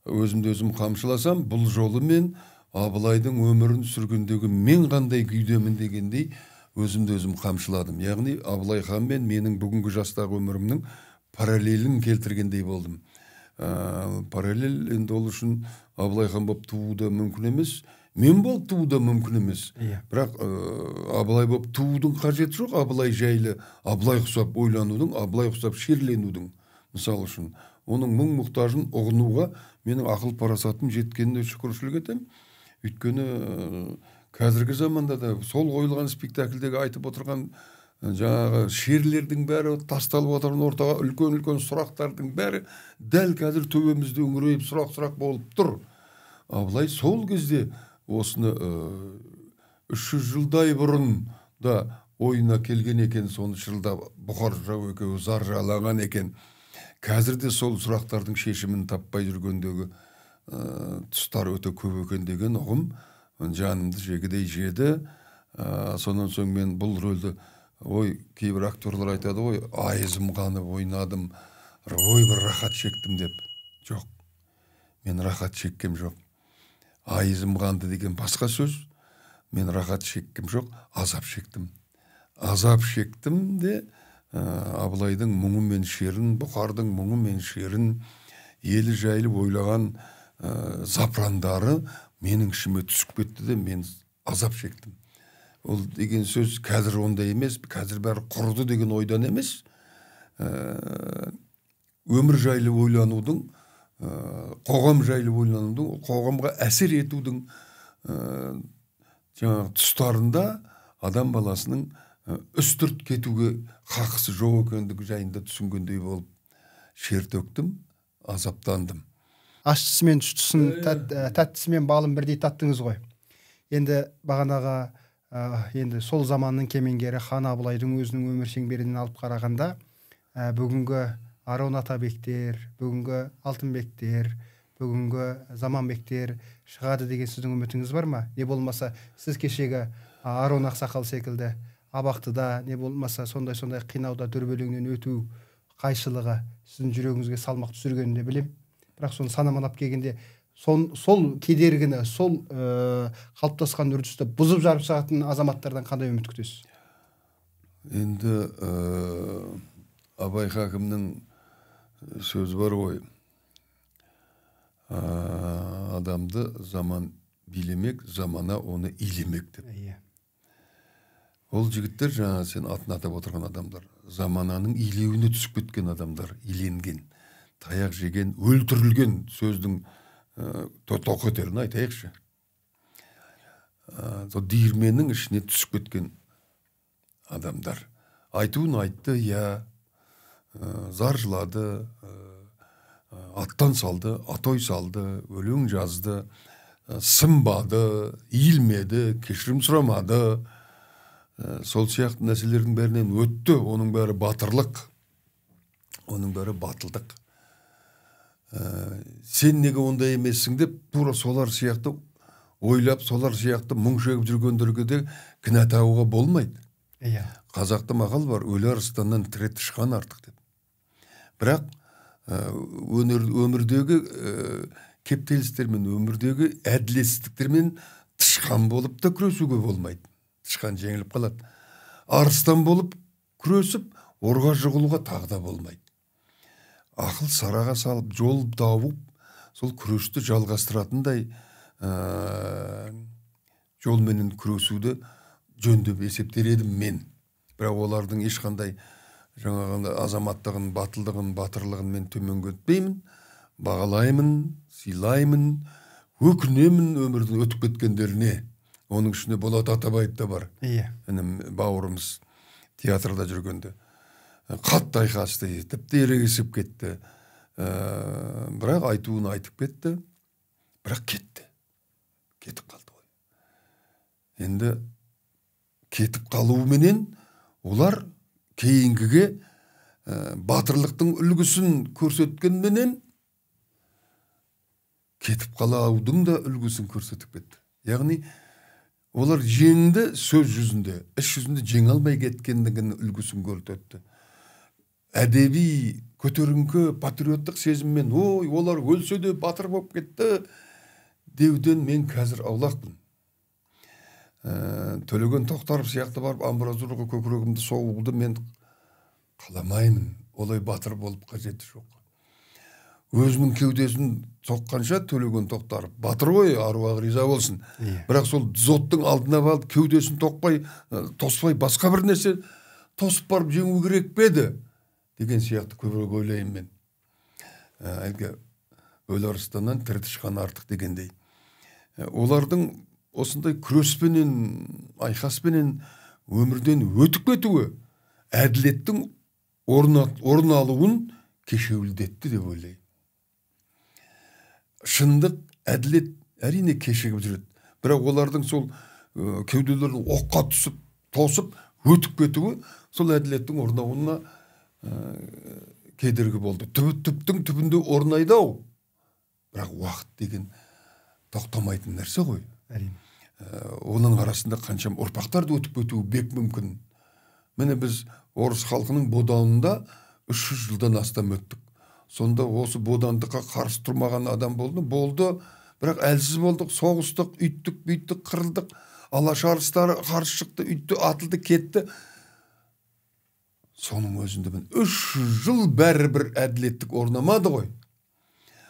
өзімді өзім қамшыласам, бұл жолы мен Абылайдың өмірін сүргендегі мен қандай күйдемін дегендей өзімді өзім қамшыладым. Яғни Абылай хан мен менің бүгінгі жастағы өмірімнің параллелін келтіргендей болдым. Параллель енді ол үшін Абылай хан болып туу да мүмкін емес, мен болып туу да мүмкін емес. Бірақ Абылай болып туудың қажеті жоқ. Абылай жайлы, Абылай құсап ойланудың, Абылай құсап шерленудің. Мысал үшін, оның мұң-мұқтажын ұғынуға менің ақыл парасатым жеткеніне шүкіршілік етемін. Өйткені қазіргі заманда да сол қойылған спектакльдегі айтып отырған жаңағы шерлердің бәрі, тасталып отырған ортаға үлкен сұрақтардың бәрі дәл қазір төбемізде үңірейіп сұрақ болып тұр. Абылай сол кезде осыны 300 жылдай бұрын да ойына келген екен, соны жылда Бұхар жау екеуі зар жалаған екен. Қазірде сол сұрақтардың шешімін таппай жүргендегі тұстар өте көп екен деген ұғым жанымды жегідей жеді. Сонан соң мен бұл рөлді кейбір актерлар айтады ғой, айызым қанып ойнадым, бір рахат шектім деп. Жоқ, мен рахат шеккем жоқ. Айызым қанды деген басқа сөз. Мен рахат шеккем жоқ, азап шектім. Азап шектім де Абылайдың мұңы мен шерін, Бұхардың мұңы мен шерін, елі жайлы ойлаған запырандары менің ішіме түсіп кетті де мен азап шектім. Ол деген сөз қазір ондай емес, қазір бәрі құрды деген ойдан емес. Өмір жайлы ойланудың, қоғам жайлы ойланудың, қоғамға әсер етудің тұстарында адам баласының үстірт кетуге хақысы жоқ екендігі жайында түсінгендей болып шер төктім, азаптандым. Ащысы мен тұщысын, тәттісі мен балын бірдей таттыңыз ғой. Енді бағанаға енді сол заманның кемеңгері хан Абылайдың өзінің өмір шеңберінен алып қарағанда, бүгінгі Арон Атабектер, бүгінгі Алтынбектер, бүгінгі Заманбектер шығады деген сіздің үмітіңіз бар ма? Не болмаса сіз кешегі Арон Ақсақал секілді Абақтыда, не болмаса сондай қинауда дүрбелеңнен өту қайшылығы сіздің жүрегіңізге салмақ түсіргенін де білем. Бірақ соны санамалап келгенде сол кедергіні, сол қалыптасқан үрдісті бұзып жарып шығатын азаматтардан қандай үміт күтесіз? Енді Абай хакімнің сөзі бар ғой, адамды заман билемек, замана оны илемек деп. Ол жігіттер жаңа сен атын атап отырған адамдар, замананың илеуіне түсіп кеткен адамдар, иленген, таяқ жеген, өлтірілген сөздің тоқетерін айтайықшы. Диірменнің ішіне түсіп кеткен адамдар. Айтуын айтты, я, зар жылады, аттан салды, атой салды, өлең жазды, сынбады, иілмеді, кешірім сұрамады. Сол сияқты нәрселердің бәрінен өтті, оның бәрі батырлық, оның бәрі батылдық. Сен неге ондай емессің деп, тура солар сияқты ойлап, солар сияқты мұң шегіп жүргендерге де кінә тағуға болмайды. Қазақта мақал бар, өлі арыстаннан тірі тышқан артық деп. Бірақ өмірдегі кептелістермен, өмірдегі әділетсіздіктермен тышқан болып та күресуге болмайды. Тышқан жеңіліп қалады. Арыстан болып күресіп, орға жығылуға тағда болмайды. Ақыл сараға салып, жол тауып, сол күресті жалғастыратындай жолменен күресуді жөндеп есептер едім мен. Бірақ олардың ешқандай жаңағында азаматтығын, батылдығын, батырлығын мен төменге өтпеймін, бағалаймын, сыйлаймын, өкінемін өмірдің өтіп кеткендеріне. Оның ішінде Болат Атабаев та бар. Бауырымыз. театрда жүргенде. Қатты айқасты, тіпті ерегесіп кетті. Бірақ айтуын айтып кетті, бірақ кетіп қалды ғой. Енді кетіп қалуыменен олар кейінгіге батырлықтың үлгісін көрсеткенменен кетіп қалаудың да үлгісін көрсетіп кетті. Яғни олар жеңді сөз жүзінде, іс жүзінде жеңе алмай кеткендігін үлгісін көрсетті. Әдеби көтеріңкі патриоттық сезіммен, ой, олар өлсе де батыр болып кетті деуден мен қазір аулақпын. Төлеген Тоқтаров сияқты барып амбразураға көкірегімді соғуды мен қаламаймын. Олай батыр болып қажеті жоқ. Өзінің кеудесін соққанша Төлеген Тоқтаров батыр ғой, аруағы риза болсын. Бірақ сол дзоттың алдына барып кеудесін тоспай басқа бір нәрсе тосып барып жеңу керек пе еді деген сияқты көбірек ойлаймын мен. Әлгі өлі арыстаннан тірі тышқан артық дегендей. Олардың осындай күреспенен, айқаспенен өмірден өтіп кетуі әділеттің орын алуын кешеуілдетті деп ойлаймын. Шындық, әділет әрине кешігіп жүреді. Бірақ олардың сол кеуделерін оққа түсіп, тосып, өтіп кетуі сол әділеттің орнауына кедергі болды. Түптің түбінде орнайды ау. Бірақ уақыт деген тоқтамайтын нәрсе ғой. Әрине. Оның арасында қаншам ұрпақтарды өтіп кетуі бек мүмкін. Міне біз орыс халқының боданында 300 жылдан астам өттік. Сонда осы бодандыққа қарсы тұрмаған адам болды, бірақ әлсіз болдық, соғыстық, үйттік, бүйттік, қырылдық, алаш арыстары қарсы шықты, үйтті, атылды, кетті. Соның өзінде 300 жыл бәрібір әділеттік орнамады ғой.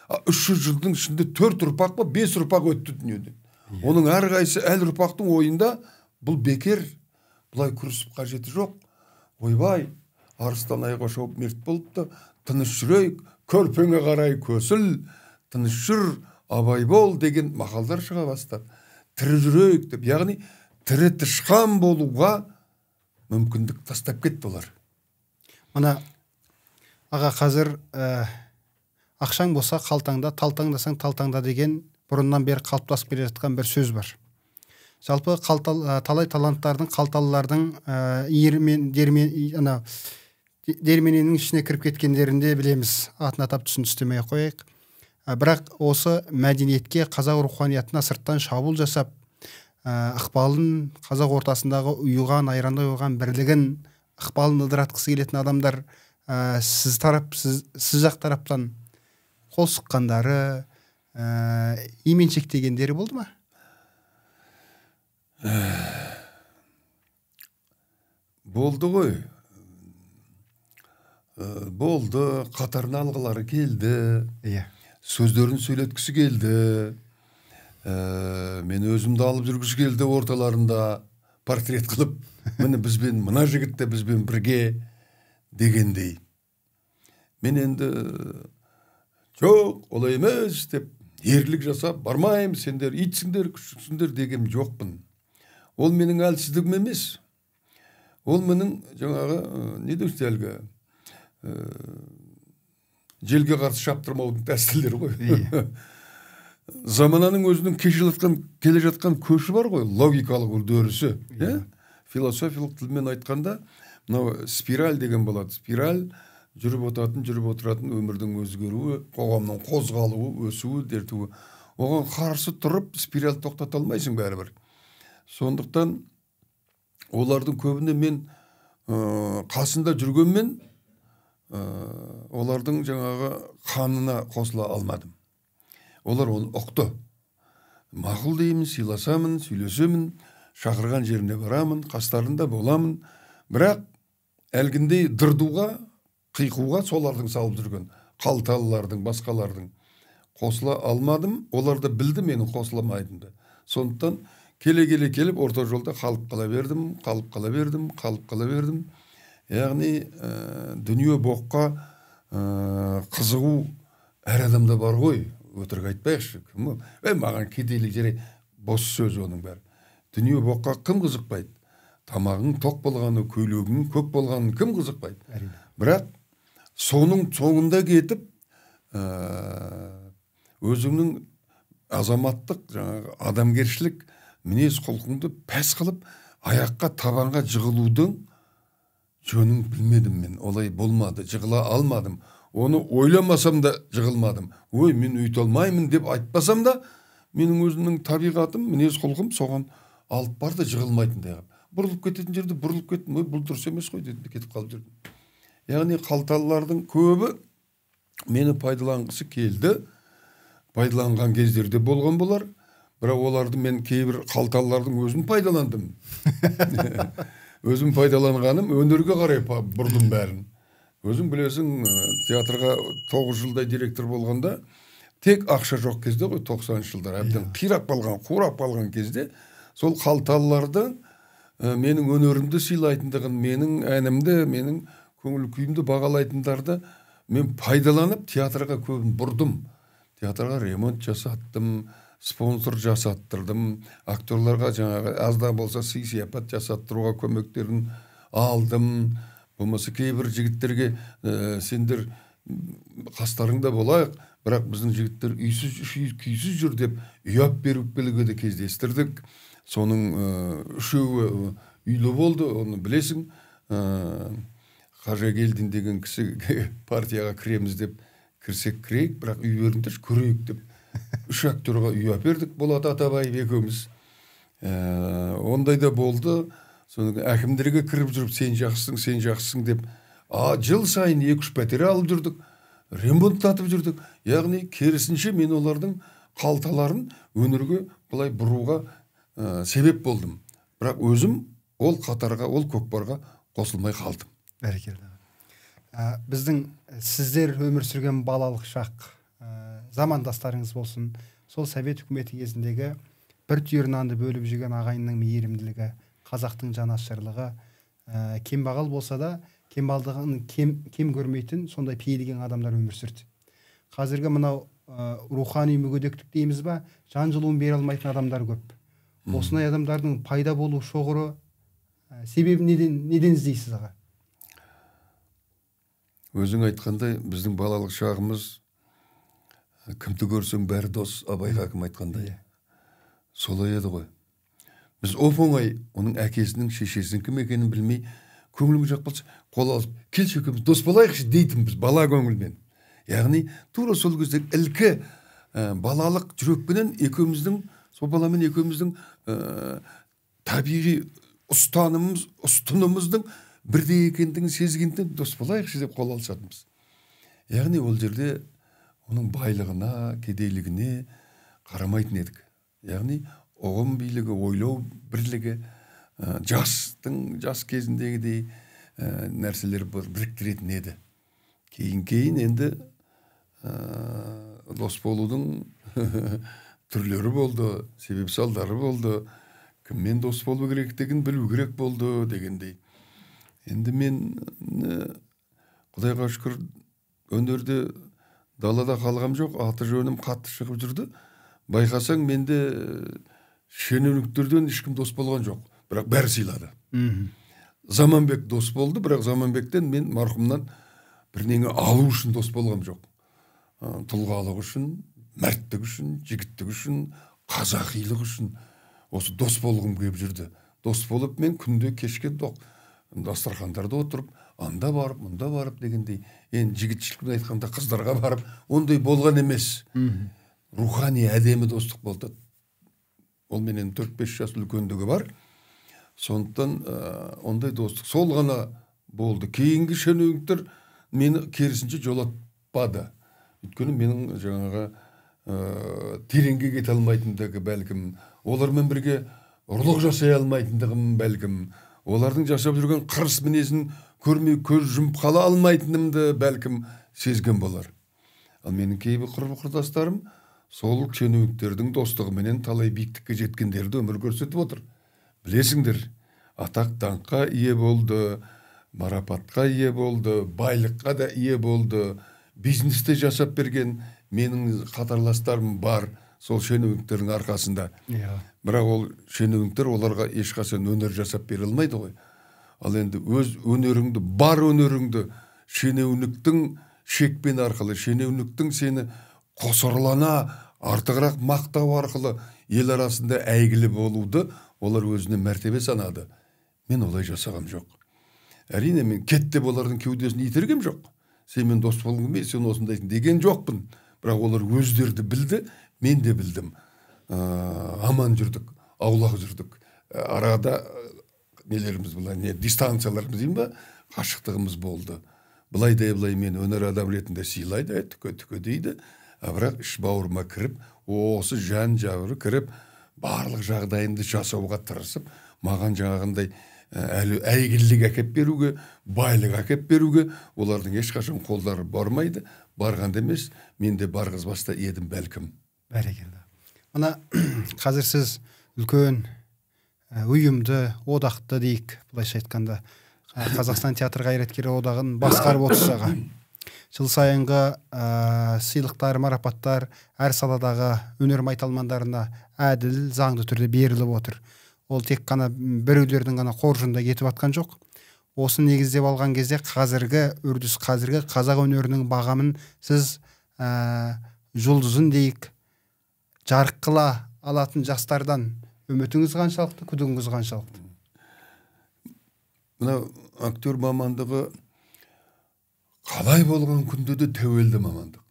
300 жылдың ішінде 4 ұрпақ па, 5 ұрпақ өтті дүниеден. Оның әрқайсысы әл ұрпақтың ойында бұл бекер, бұлай күресіп қажеті жоқ. Ойбай, арыстан айға шауып мерт болыпты, тыныш жүрейік, көрпеңе қарай көсіл, тыныш жүр, абай бол деген мақалдар шыға бастады. Тірі жүрейік деп, яғни тірі тышқан болуға мүмкіндік тастап кетті олар. Мына аға қазір ақшаң болса қалтаңда, талтаңдасаң талтаңда деген бұрыннан бері қалыптасып келе жатқан бір сөз бар. Жалпы талай таланттардың, қалталылардың дермененің ішіне кіріп кеткендерінде білеміз. Атын атап түсін түстемей қояйық. Бірақ осы мәдениетке, қазақ руханиятына сырттан шабуыл жасап, ықпалын қазақ ортасындағы ұйыған, айрандай ұйыған бірлігін, ықпалын ыдыратқысы келетін адамдар сіз жақ тараптан қол сұққандары, именшектегендері болды ма? Болды ғой. Болды, қатарына алғылары келді. Сөздерін сөйлеткісі келді. Мен өзімді алып жүргісі келді орталарында портрет қылып, міне бізбен мына жігітті бізбен бірге дегендей. Мен енді жоқ, олай емес деп ерлік жасап, бармайым, сендер итсіңдер, күшіксіңдер деген жоқпын. Ол менің әлсіздігім емес. Ол менің жаңағы, не дейсіз әлгі, желге қарсы шаптырмаудың тәсілдері ғой. Замананың өзінің келе жатқан көші бар ғой, логикалық үрдісі. Философиялық тілмен айтқанда, мынау спираль деген болады. Спираль жүріп отыратын өмірдің өзгеруі, қоғамның қозғалуы, өсуі, дертуі. Оған қарсы тұрып, спираль тоқтата алмайсың бәрібір. Сондықтан олардың көбіне мен қасында жүргенмен олардың жаңағы қанына қосыла алмадым. Олар оны ұқты. Мақұл деймін, сыйласамын, сөйлесемін, шақырған жеріне барамын, қастарында боламын. Бірақ әлгіндей дырдуға, қиқуға солардың салып жүрген қалталылардың, басқалардың қосыла алмадым. Олар да білді менің қосыламайтынды. Сондықтан келе келіп орта жолда қалып қала бердім. Яғни дүние боққа қызығу әр адамда бар ғой. Өтірік айтпайықшы. Маған кедейлік жере бос сөз оның бәрі. Дүние боққа кім қызықпайды? тамағың тоқ болғаны, көйлегің көк болғаны кім қызықпайды. Бірақ соның соңында кетіп өзіңнің азаматтық жаңағы адамгершілік мінез құлқыңды пәс қылып аяққа табанға жығылудың жөнін білмедім мен. Олай болмады, жығыла алмадым. Оны ойламасам да жығылмадым. Ой, мен өйте алмаймын деп айтпасам да, менің өзімнің табиғатым, мінез құлқым соған алып барды, жығылмайтындай. Бұрылып кететін жерде бұрылып кеттім. Ой, бұл дұрыс емес қой дедім, кетіп қалып жүрдім. Яғни қалталылардың көбі мені пайдаланғысы келді. Пайдаланған кездерде болған болар. Бірақ оларды мен кейбір қалталылардың өзін пайдаландым. Өзім пайдаланғаным өнерге қарай бұрдым бәрін. Өзің білесің, театрға 9 жылдай директор болғанда, тек ақша жоқ кезде ғой, 90 жылдар әбден қирап қалған, қурап қалған кезде, сол қалталыларды менің өнерімді сыйлайтындығын, менің әнімді, менің көңіл күйімді бағалайтындарды мен пайдаланып театрға көбін бұрдым. Театрға ремонт жасаттым, спонсор жасаттырдым, актерларға жаңағы азда болса сый-сияпат жасаттыруға көмектерін алдым. Болмаса кейбір жігіттерге сендер қастарыңда болайық, бірақ біздің жігіттер күйсіз жүр деп ұяп беріп келуге де кездестірдік. Соның үшеуі үйлі болды, оны білесің. Қажыгелдин деген кісі партияға кіреміз деп кірсек кірейік, бірақ үй беріңдерші көрейік деп 3 актерға үй әпердік, Болат Атабаев екеуміз. Ондай да болды. Соны әкімдерге кіріп жүріп, сен жақсысың деп, жыл сайын 2-3 пәтер алып жүрдік, ремонттатып жүрдік. Яғни керісінше мен олардың қалталарын өнерге бұлай бұруға себеп болдым. Бірақ өзім ол қатарға, ол көкпарға қосылмай қалдым. Бәрекелді. Біздің сіздер өмір сүрген балалық шақ, замандастарыңыз болсын, сол совет үкіметі кезіндегі бір түйір нанды бөліп жеген ағайынның мейірімділігі, қазақтың жанашырлығы, кембағал болса да кембалдығын кем көрмейтін сондай пейілген адамдар өмір сүрді. Қазіргі мынау рухани мүгедектік дейміз ба, жан жылуын бере алмайтын адамдар көп. Осындай адамдардың пайда болу шоғыры себебі неден іздейсіз аға? Өзің айтқандай, біздің балалық шағымыз кімді көрсең бәрі дос, Абай хакім айтқандай. Солай еді ғой. Біз оп-оңай оның әкесінің, шешесінің кім екенін білмей, көңіліміз жақ болса, қол алып, келші екеуміз дос болайықшы дейтін біз бала көңілмен. Яғни тура сол кезде ілкі балалық жүрекпенен екеуміздің, сол баламен екеуміздің табиғи ұстанымымыздың бірдей екендігін сезгенден дос болайықшы деп қол алысатынбыз. Яғни ол жерде оның байлығына, кедейлігіне қарамайтын едік. Яғни оғым билігі, ойлау бірлігі, жас кезіндегідей нәрселер біріктіретін еді. Кейін енді дос болудың түрлері болды, себеп салдары болды, кіммен дос болу керектігін білу керек болды дегендей. Енді мен Құдайға шүкір өнерде далада қалғам жоқ, аты жөнім қатты шығып жүрді. Байқасаң менде шенеуніктерден ешкім дос болған жоқ, бірақ бәрі сыйлады. Заманбек дос болды, бірақ Заманбектен мен марқұмнан бірнеңе алу үшін дос болғам жоқ. Тұлғалық үшін, мәрттік үшін, жігіттік үшін, қазақилық үшін осы дос болғым келіп жүрді. Дос болып мен күнде кешке дастархандарда отырып, анда барып, мұнда барып дегендей, жігітшілікпен айтқанда қыздарға барып, ондай болған емес. Рухани әдемі достық болды. Ол менен 4-5 жас үлкендігі бар. Сондықтан ондай достық сол ғана болды. Кейінгі шенеуніктер мені керісінше жолатпады. Өйткені менің жаңағы тереңге кете алмайтындығы бәлкім, олармен бірге ұрлық жасай алмайтындығым бәлкім, олардың жасап жүрген қырыс мінезін көрмей көз жұмып қала алмайтынымды бәлкім сезген болар. Ал менің кейбір құрдастарым сол шенеуніктердің достығыменен талай биіктікке жеткендерді өмір көрсетіп отыр. Білесіңдер, атақ даңққа ие болды, марапатқа ие болды, байлыққа да ие болды, бизнесте жасап берген менің қатарластарым бар, сол шенеуніктердің арқасында. Бірақ ол шенеуніктер оларға ешқашан өнер жасап бере алмайды ғой. Ал енді өз өнеріңді, бар өнеріңді шенеуніктің шекпен арқылы, шенеуніктің сені қосырлана артығырақ мақтау арқылы ел арасында әйгілі болуды олар өзіне мәртебе санады. Мен олай жасағам жоқ. Әрине мен кет деп олардың кеудесін итергем жоқ. Сенімен дос болғым келмейді, сен осындайсың деген жоқпын. Бірақ олар өздерді білді, мен де білдім. Аман жүрдік, аулақ жүрдік. Арада нелеріміз былай, дистанцияларымыз деймін ба, қашықтығымыз болды. Былай да былай мен өнер адам ретінде сыйлайды, түке дейді. Бірақ іш бауырыма кіріп, осы жан жауыры кіріп, барлық жағдайымды жасауға тырысып, маған жаңағындай әйгілік әкеп беруге, байлық әкеп беруге олардың ешқашан қолдары бармайды. Барғанда емес, мен де барғызбаста едім бәлкім. Бәрекелді. Мына қазір сіз үлкен ұйымды, одақты дейік, былайша айтқанда, Қазақстан театр қайраткері одағын басқарып отырсаға. Жыл сайынғы сыйлықтар, марапаттар әр саладағы өнер майталмандарына әділ, заңды түрде беріліп отыр. Ол тек қана біреулердің ғана қоржында кетіп атқан жоқ. Осы негіздеп алған кезде қазіргі үрдіс, қазіргі қазақ өнерінің бағамын сіз жұлдызын дейік, жарық қыла алатын жастардан үмітіңіз қаншалықты, күдігіңіз қаншалықты? Мына актер мамандығы қалай болған күнде де тәуелді мамандық.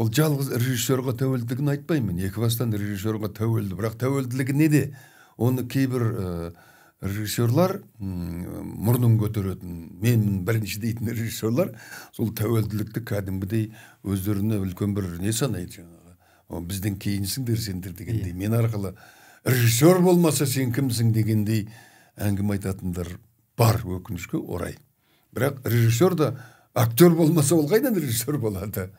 Ол жалғыз режиссерға тәуелдігін айтпаймын. Екі бастан режиссерға тәуелді. Бірақ тәуелділігі неде? Оны кейбір режиссерлар мұрнын көтеретін, мен бірінші дейтін режиссерлар сол тәуелділікті кәдімгідей өздеріне үлкен бір не санайды жаңағы. Бізден кейінсіңдер сендер дегендей. Мен арқылы режиссер болмаса сен кімсің дегендей әңгіме айтатындар бар, өкінішке орай. Бірақ режиссер да актер болмаса ол қайдан режиссер болады?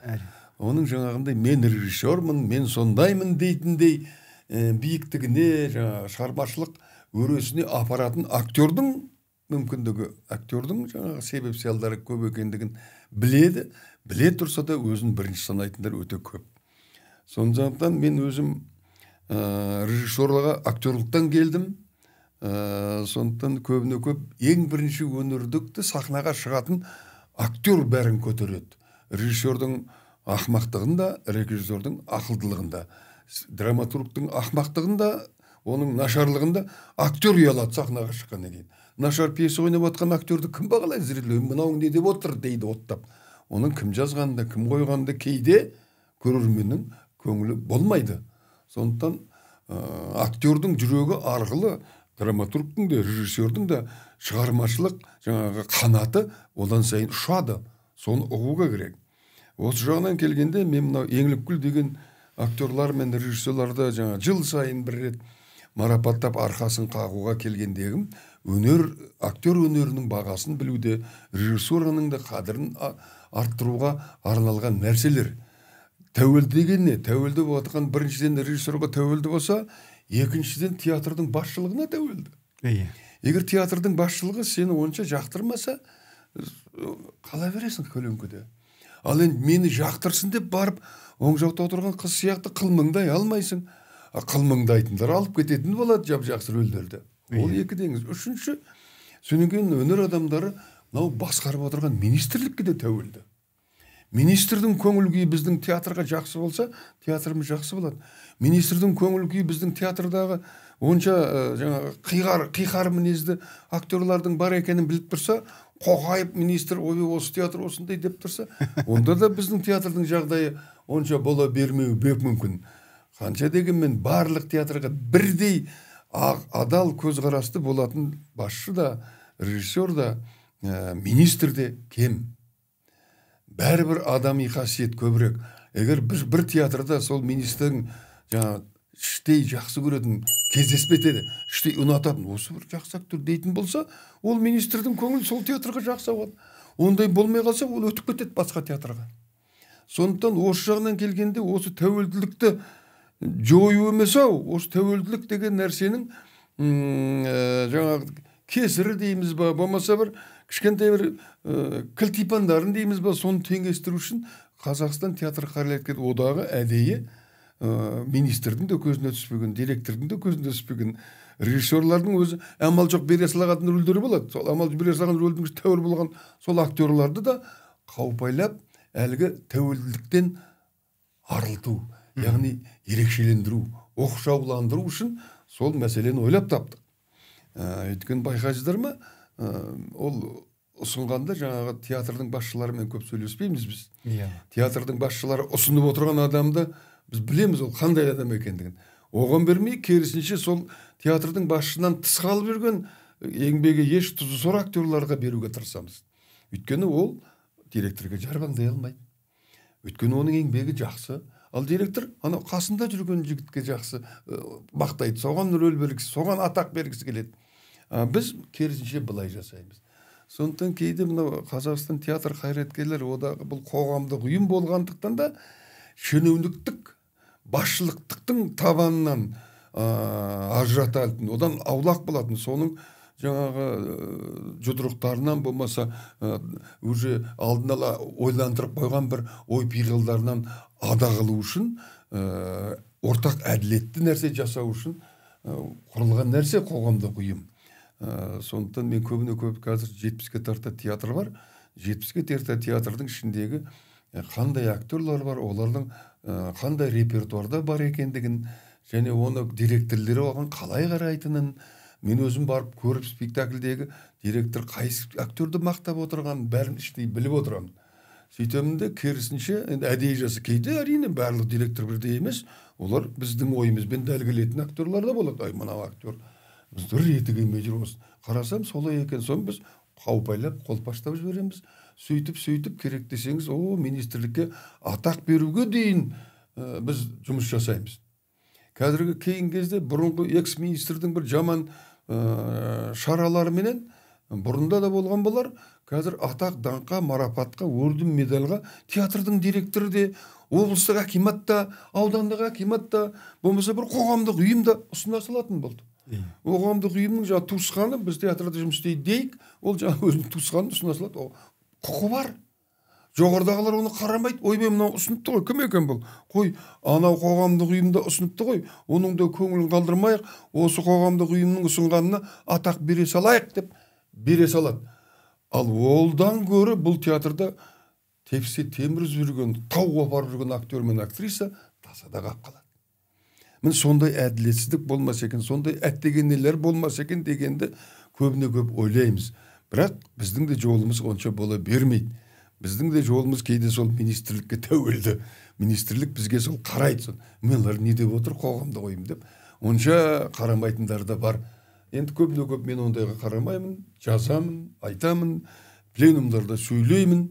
Оның жаңағындай мен режиссермын, мен сондаймын дейтіндей биіктігіне, жаңағы шығармашылық өресіне апаратын актердің мүмкіндігі, актердің жаңағы себеп салдары көп екендігін біледі, біле тұрса да өзін бірінші санайтындар өте көп. Сондықтан мен өзім режиссерліға актерлықтан келдім. Сондықтан көбіне көп ең бірінші өнердікті сахнаға шығатын актер бәрін көтереді. Режиссердің ақмақтығында, режиссердің ақылдылығында, драматургтың ақмақтығында, оның нашарлығында актер ұялады сахнаға шыққаннан кейін. Нашар пьеса ойнап отқан актерді кім бағалайды? Зритель, мынауың не деп отыр дейді оттап. Оның кім жазғанында, кім қойғанында кейде көрерменнің көңілі болмайды. Сондықтан актердің жүрегі арқылы драматургтың да, режиссердің да шығармашылық жаңағы қанаты одан сайын ұшады. Соны ұғуға керек. Осы жағынан келгенде мен мынау Еңлікгүл деген актерлар мен режиссерларды жаңа жыл сайын бір рет марапаттап арқасын қағуға келгендегім өнер, актер өнерінің бағасын білуде, режиссураның да қадірін арттыруға арналған нәрселер. Тәуелді деген не? Тәуелді болған біріншіден режиссерға тәуелді болса, екіншіден театрдың басшылығына тәуелді. Егер театрдың басшылығы сені онша жақтырмаса, қала бересің көлеңкеде. Ал енді мені жақтырсын деп барып, оң жақта отырған қыз сияқты қылмыңдай алмайсың. Қылмыңдайтындар алып кететін болады жап-жақсы рөлдерді. Ол екі деңіз. Үшінші, содан кейін өнер адамдары мынау басқарып отырған министрлікке де тәуелді. Министрдің көңіл-күйі біздің театрға жақсы болса, театрымыз жақсы болады. Министрдің көңіл-күйі біздің театрдағы онша жаңағы қиқар мінезді актерлардың бар екенін біліп тұрса, қоқайып министр осы театр осындай деп тұрса, онда да біздің театрдың жағдайы онша бола бермеуі бек мүмкін. Қанша дегенмен барлық театрға бірдей адал көзқарасты болатын басшы да, режиссер да, министр де кем. Бәрібір адами қасиет көбірек. Егер біз бір театрда сол министрдің іштей жақсы көретін кездеспетеді, іштей ұнататын, осы бір жақсы актер дейтін болса, ол министрдің көңілі сол театрға жақсы ауады. Ондай болмай қалса, ол өтіп кетеді басқа театрға. Сондықтан осы жағынан келгенде осы тәуелділікті жою емес ау, осы тәуелділік деген нәрсенің жаңағы кесірі дейміз ба, болмаса бір кішкентай бір кілтипандарын дейміз ба, соны теңестіру үшін Қазақстан театр қайраткерлер одағы әдейі министрдің де көзіне түспеген, директордың да көзіне түспеген, режиссерлардың өзі амал жоқ бере салатын рөлдері болады. Сол амал бере салған рөлдің тәуір болған сол актерларды да қаупайлап әлгі тәуелділіктен арылту, яғни ерекшелендіру, оқшауландыру үшін сол мәселені ойлап таптық. Өйткені байқайсыздар ма, ол ұсынғанда жаңағы театрдың басшыларымен көп сөйлеспейміз біз. Театрдың басшылары ұсынып отырған адамды біз білеміз ол қандай адам екендігін. Оған бермей, керісінше сол театрдың басшысынан тыс қалып жүрген еңбегі еш тұзы сор актерларға беруге тырысамыз. Өйткені ол директорға жарбаңдай алмайды. Өйткені оның еңбегі жақсы. Ал директор ана қасында жүрген жігітке жақсы мақтайды, соған рөл бергісі, соған атақ бергісі келеді. Біз керісінше былай жасаймыз. Сондықтан кейде мынау Қазақстан театр қайраткерлер одағы бұл қоғамдық ұйым болғандықтан да шенеуніктік басшылықтың табанынан ажырататын, одан аулақ болатын, соның жаңағы жұдырықтарынан болмаса уже алдын ала ойландырып қойған бір ой пиғылдарынан ада қылу үшін, ортақ әділетті нәрсе жасау үшін құрылған нәрсе қоғамдық ұйым. Сондықтан мен көбіне көп қазір 70-ке тарта театр бар. 70-ке тарта театрдың ішіндегі қандай актерлар бар, олардың қандай репертуарда бар екендігін, және оны директорлері оған қалай қарайтынын, мен өзім барып көріп спектакльдегі директор қайсы актерді мақтап отырған, бәрін іштей біліп отырамын. Сөйтемін де керісінше әдейі жасы кейде әрине барлық директор бірдей емес, олар біздің ойымызбен дәл келетін актерлар да болады. Ай, мынау актер бізді реті келмей жүр осы. Қарасам солай екен, соң біз қаупайлап қолпаштап жібереміз. Сөйтіп керек десеңіз, министрлікке атақ беруге дейін біз жұмыс жасаймыз. Қазіргі кейін кезде бұрынғы экс-министрдің бір жаман шаралары менен бұрында да болған болар. Қазір атақ, даңққа, марапатқа, орден, медальға театрдың директоры де, облыстық акиматта, аудандық акиматта, болмаса бір қоғамдық ұйымда ұсына салатын болды. Қоғамдық ұйымның жаңа туысқаны, біз театрда жұмыс істейді дейік, ол жаңа өзінің туысқанын ұсына салады. Құқы бар. Жоғарыдағылар оны қарамайды. Ой, мен мынау ұсыныпты ғой, кім екен бұл? Қой, анау қоғамдық ұйымда ұсыныпты ғой, оның да көңілін қалдырмайық, осы қоғамдық ұйымның ұсынғанына атақ бере салайық деп бере салады. Ал олдан көрі бұл театрда тепсе темір жүрген, тау апарып жүрген актер мен актриса тасада қалып қалады. Мен сондай әділетсіздік болмас екен, сондай әттегенелер болмас екен дегенді көбіне көп ойлаймыз. Бірақ біздің де жолымыз онша бола бермейді. Біздің де жолымыз кейде сол министрлікке тәуелді. Министрлік бізге сол қарайды. Мыналар не деп отыр қоғамдық ұйым деп. Онша қарамайтындар да бар. Енді көбіне көп мен ондайға қарамаймын, жазамын, айтамын, пленумдарда сөйлеймін.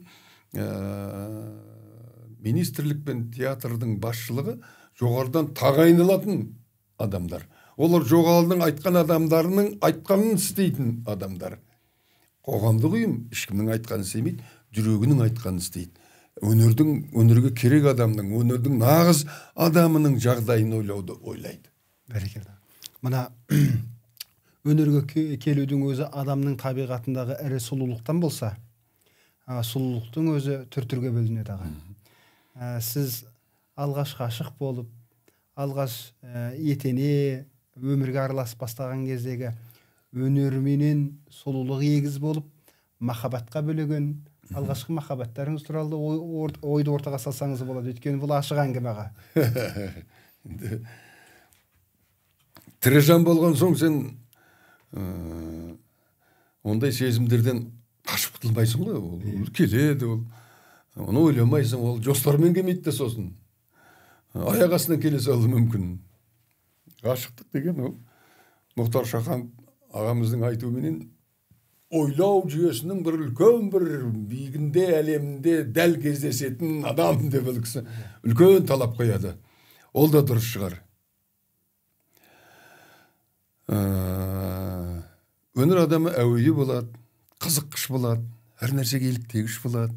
Министрлік пен театрдың басшылығы жоғарыдан тағайындалатын адамдар. Олар жоғарыдан айтқан адамдарының айтқанын істейтін адамдар. Қоғамдық ұйым ешкімнің айтқанын істемейді, жүрегінің айтқанын істейді. Өнерге керек адамның, өнердің нағыз адамының жағдайын ойлауды ойлайды. Бәрекелді. Мына өнерге келудің өзі адамның табиғатындағы ірі сұлулықтан болса, сұлулықтың өзі түр-түрге бөлінеді аға. Сіз алғаш ғашық болып, алғаш етене өмірге араласып бастаған кездегі өнерменен сұлулық егіз болып, махаббатқа бөлеген алғашқы махаббаттарыңыз туралы ойды ортаға салсаңыз болады. Өйткені бұл ашық әңгіме аға. Тірі жан болған соң сен ондай сезімдерден қашып құтылмайсың ғой. Ол келеді, оны ойламайсың, ол жоспармен келмейді де сосын. Аяқ астынан келе салуы мүмкін. Ғашықтық деген ол Мұхтар Шахан ағамыздың айтуыменен ойлау жүйесінің бір үлкен бір биігінде әлемінде дәл кездесетін адам деп ол кісі үлкен талап қояды. Ол да дұрыс шығар. Өнер адамы әуейі болады, қызыққыш болады, әр нәрсеге еліктегіш болады.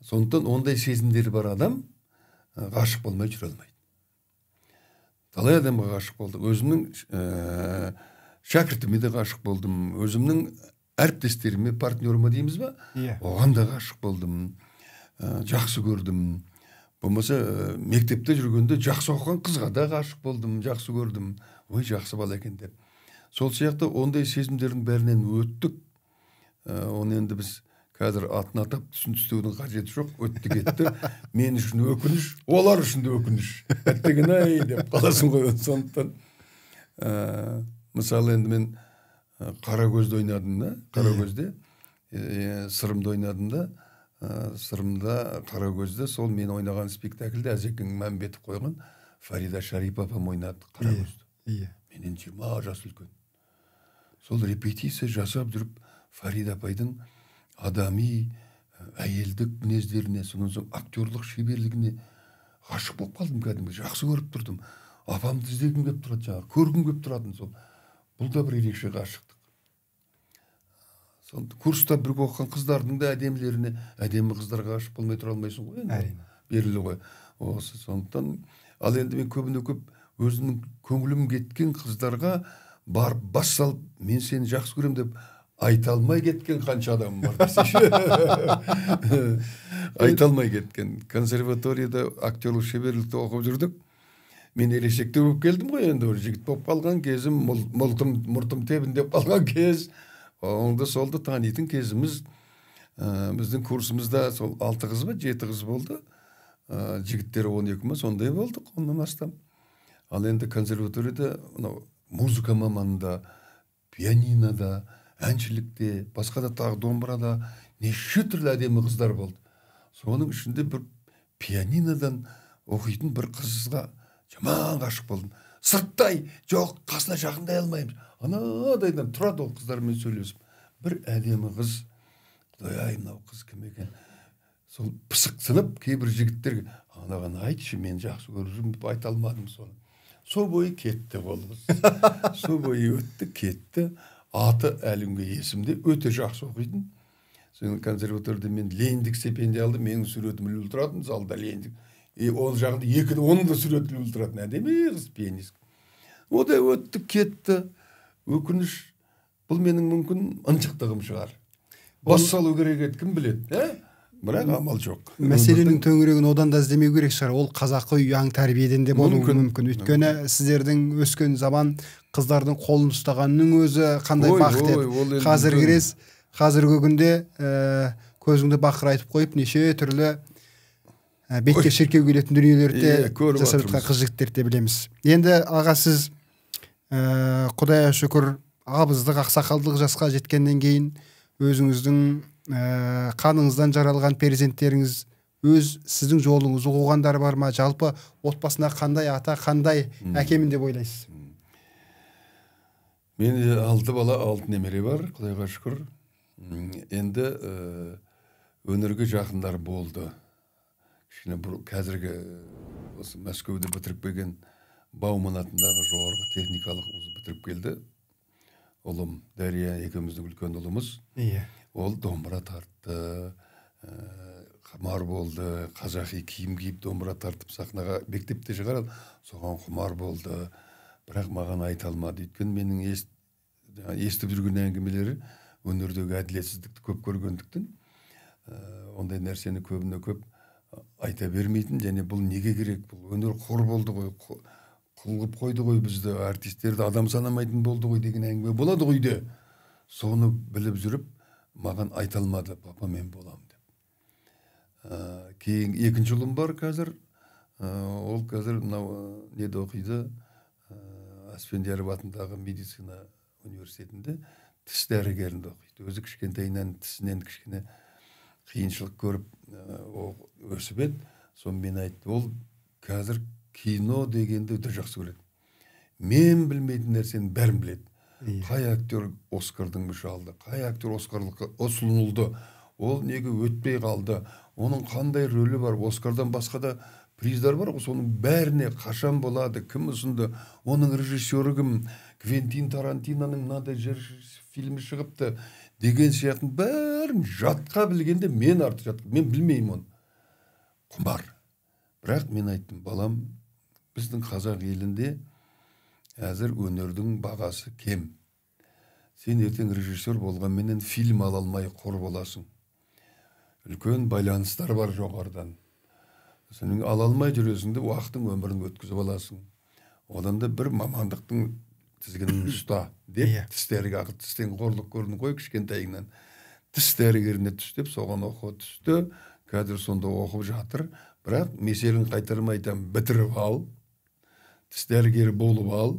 Сондықтан ондай сезімдері бар адам ғашық болмай жүре алмайды. Талай адамға ғашық болдық. Өзімнің шәкіртіме де ғашық болдым. Өзімнің әріптестеріме, партнеріме дейміз ба? Оған да ғашық болдым. Жақсы көрдім. болмаса мектепте жүргенде жақсы оқыған қызға да ғашық болдым, жақсы көрдім, ой жақсы бала екен деп. Сол сияқты ондай сезімдердің бәрінен өттік. Оны енді біз қазір атын атап түсіністеудің қажеті жоқ, өтті кетті. Мен үшін өкініш, олар үшін де өкініш. Әттеген-ай деп қаласың ғой. Сондықтан мысалы енді мен Қарагөзді ойнадым да, Қарагөзде сырымды ойнадым да, сырымда Қарагөзді сол мен ойнаған спектакльде Әзекең Мәмбетов қойған Фарида Шарипа апам ойнады Қарагөзді. Менен 20 жас үлкен. Сол репетиция жасап жүріп Фарида апайдың адами әйелдік мінездеріне, сонан соң актерлық шеберлігіне ғашық болып қалдым кәдімгі, жақсы көріп тұрдым. Апамды іздегім келіп тұрады, жаңағы көргім келіп тұратын. Сол бұл да бір ерекше ғашықтық. Сонда курста бірге оқыған қыздардың да әдемілеріне, әдемі қыздарға ғашық болмай тұра алмайсың ғой енді. Әрине. Берілі ғой. Осы сондықтан ал енді мен көбіне көп өзімнің көңілім кеткен қыздарға барып бас салып, мен сені жақсы көрем деп айта алмай кеткен қанша адам бар десейші. Айта алмай кеткен. Консерваторияда актерлік шеберлікті оқып жүрдік. Мен ересекте болып келдім ғой енді, жігіт болып қалған кезім, мұртым тебіндеп қалған кез. Оңды солды танитын кезіміз, біздің курсымызда сол 6 қыз ба, 7 қыз болды. Жігіттері 12 ма, сондай болдық, оннан астам. Ал енді консерваторияда музыка маманында, пианинода, әншілікте, басқа да тағы домбырада неше түрлі әдемі қыздар болды. Соның ішінде бір пианинодан оқитын бір қызға жаман ғашық болдым. Сырттай, жоқ, қасына жақындай алмаймыз. Анадайдан тұрады ол қыздармен сөйлесіп. Бір әдемі қыз, құдай-ай, мынау қыз кім екен? Сол пысықсынып, кейбір жігіттерге, анаған айтшы, мен жақсы көріп жүрмін деп айта алмадым соны. Со бойы кетті ол қыз. Со бойы өтті, кетті. Аты әлімге есімде, өте жақсы оқитын. Соның консерваторияда мен Лениндік стипендия алдым, менің суретім ілулі тұратын, залда Лениндік. Ол жағында екіні, оның да суреті ілулі тұратын, әдемі қыз пианист. О да өтті, кетті. Өкініш, бұл менің мүмкін ынжықтығым шығар. Бас салу керек еді, кім біледі, бірақ амал жоқ. Мәселенің төңірегін одан да іздемеу керек шығар. Ол қазақы ұяң тәрбиеден де болуы мүмкін. Өйткені сіздердің өскен заман қыздардың қолын ұстағанның өзі қандай бақыт еді. Қазір кірес, қазіргі күнде көзіңді бақырайтып қойып, неше түрлі бетке шіркеу келетін дүниелерді жасап жатқан қыз жігіттерді білеміз. Енді аға, сіз Құдайға шүкір абыздық, ақсақалдық жасқа жеткеннен кейін өзіңіздің қаныңыздан жаралған перзенттеріңіз өз сіздің жолыңызды қуғандар бар ма? Жалпы отбасына қандай ата, қандай әкемін деп ойлайсыз? Менде 6 бала, 6 немере бар, Құдайға шүкір. Енді өнерге жақындар болды. Қазіргі Мәскеуде бітіріп келген Бауман атындағы жоғарғы техникалық вузды бітіріп келді. Ұлым Дария, екеуміздің үлкен ұлымыз. Ол домбыра тартты, құмар болды, қазақи киім киіп домбыра тартып сахнаға мектепте шығарады. Соған құмар болды. Бірақ маған айта алмады. Өйткені менің естіп жүрген әңгімелері өнердегі әділетсіздікті көп көргендіктен, ондай нәрсені көбіне көп айта бермейтін, және бұл неге керек? Бұл өнер қор болды ғой, қылғып қойды ғой бізді, артистерді адам санамайтын болды ғой деген әңгіме болады ғой де. Соны біліп жүріп, маған айта алмады, папа мен болам деп. Кейін екінші ұлым бар қазір. Ол қазір неде оқиды? Асфендияров атындағы медицина университетінде тіс дәрігерінде оқиды. Өзі кішкентайынан тісінен кішкене қиыншылық көріп өсіп еді. Соны мен айтты, ол қазір кино дегенді өте жақсы көреді. Мен білмейтін нәрсені бәрін біледі. Қай актер Оскардың мүші алды, қай актер Оскарлыққа ұсынылды, ол неге өтпей қалды, оның қандай рөлі бар, Оскардан басқа да приздар бар, соның бәріне қашан болады, кім ұсынды, оның режиссері кім, Квентин Тарантиноның мынадай фильмі шығыпты деген сияқты бәрін жатқа білгенде мен арты жатқа, мен білмеймін оны. Құмар. Бірақ мен айттым, балам, біздің қазақ елінде әзір өнердің бағасы кем. Сен ертең режиссер болғанменен фильм ала алмай қор боласың. Үлкен байланыстар бар жоғардан. сен ала алмай жүресің де уақытың өмірін өткізіп аласың. Одан да бір мамандықтың тізгінін ұста деп тістерге ақы тістен қорлық көрдің ғой кішкентайыңнан. Тіс дәрігеріне түс деп соған оқуға түсті. Қазір сонда оқып жатыр. Бірақ меселін қайтармай айтамын, бітіріп ал, тіс дәрігері болып ал,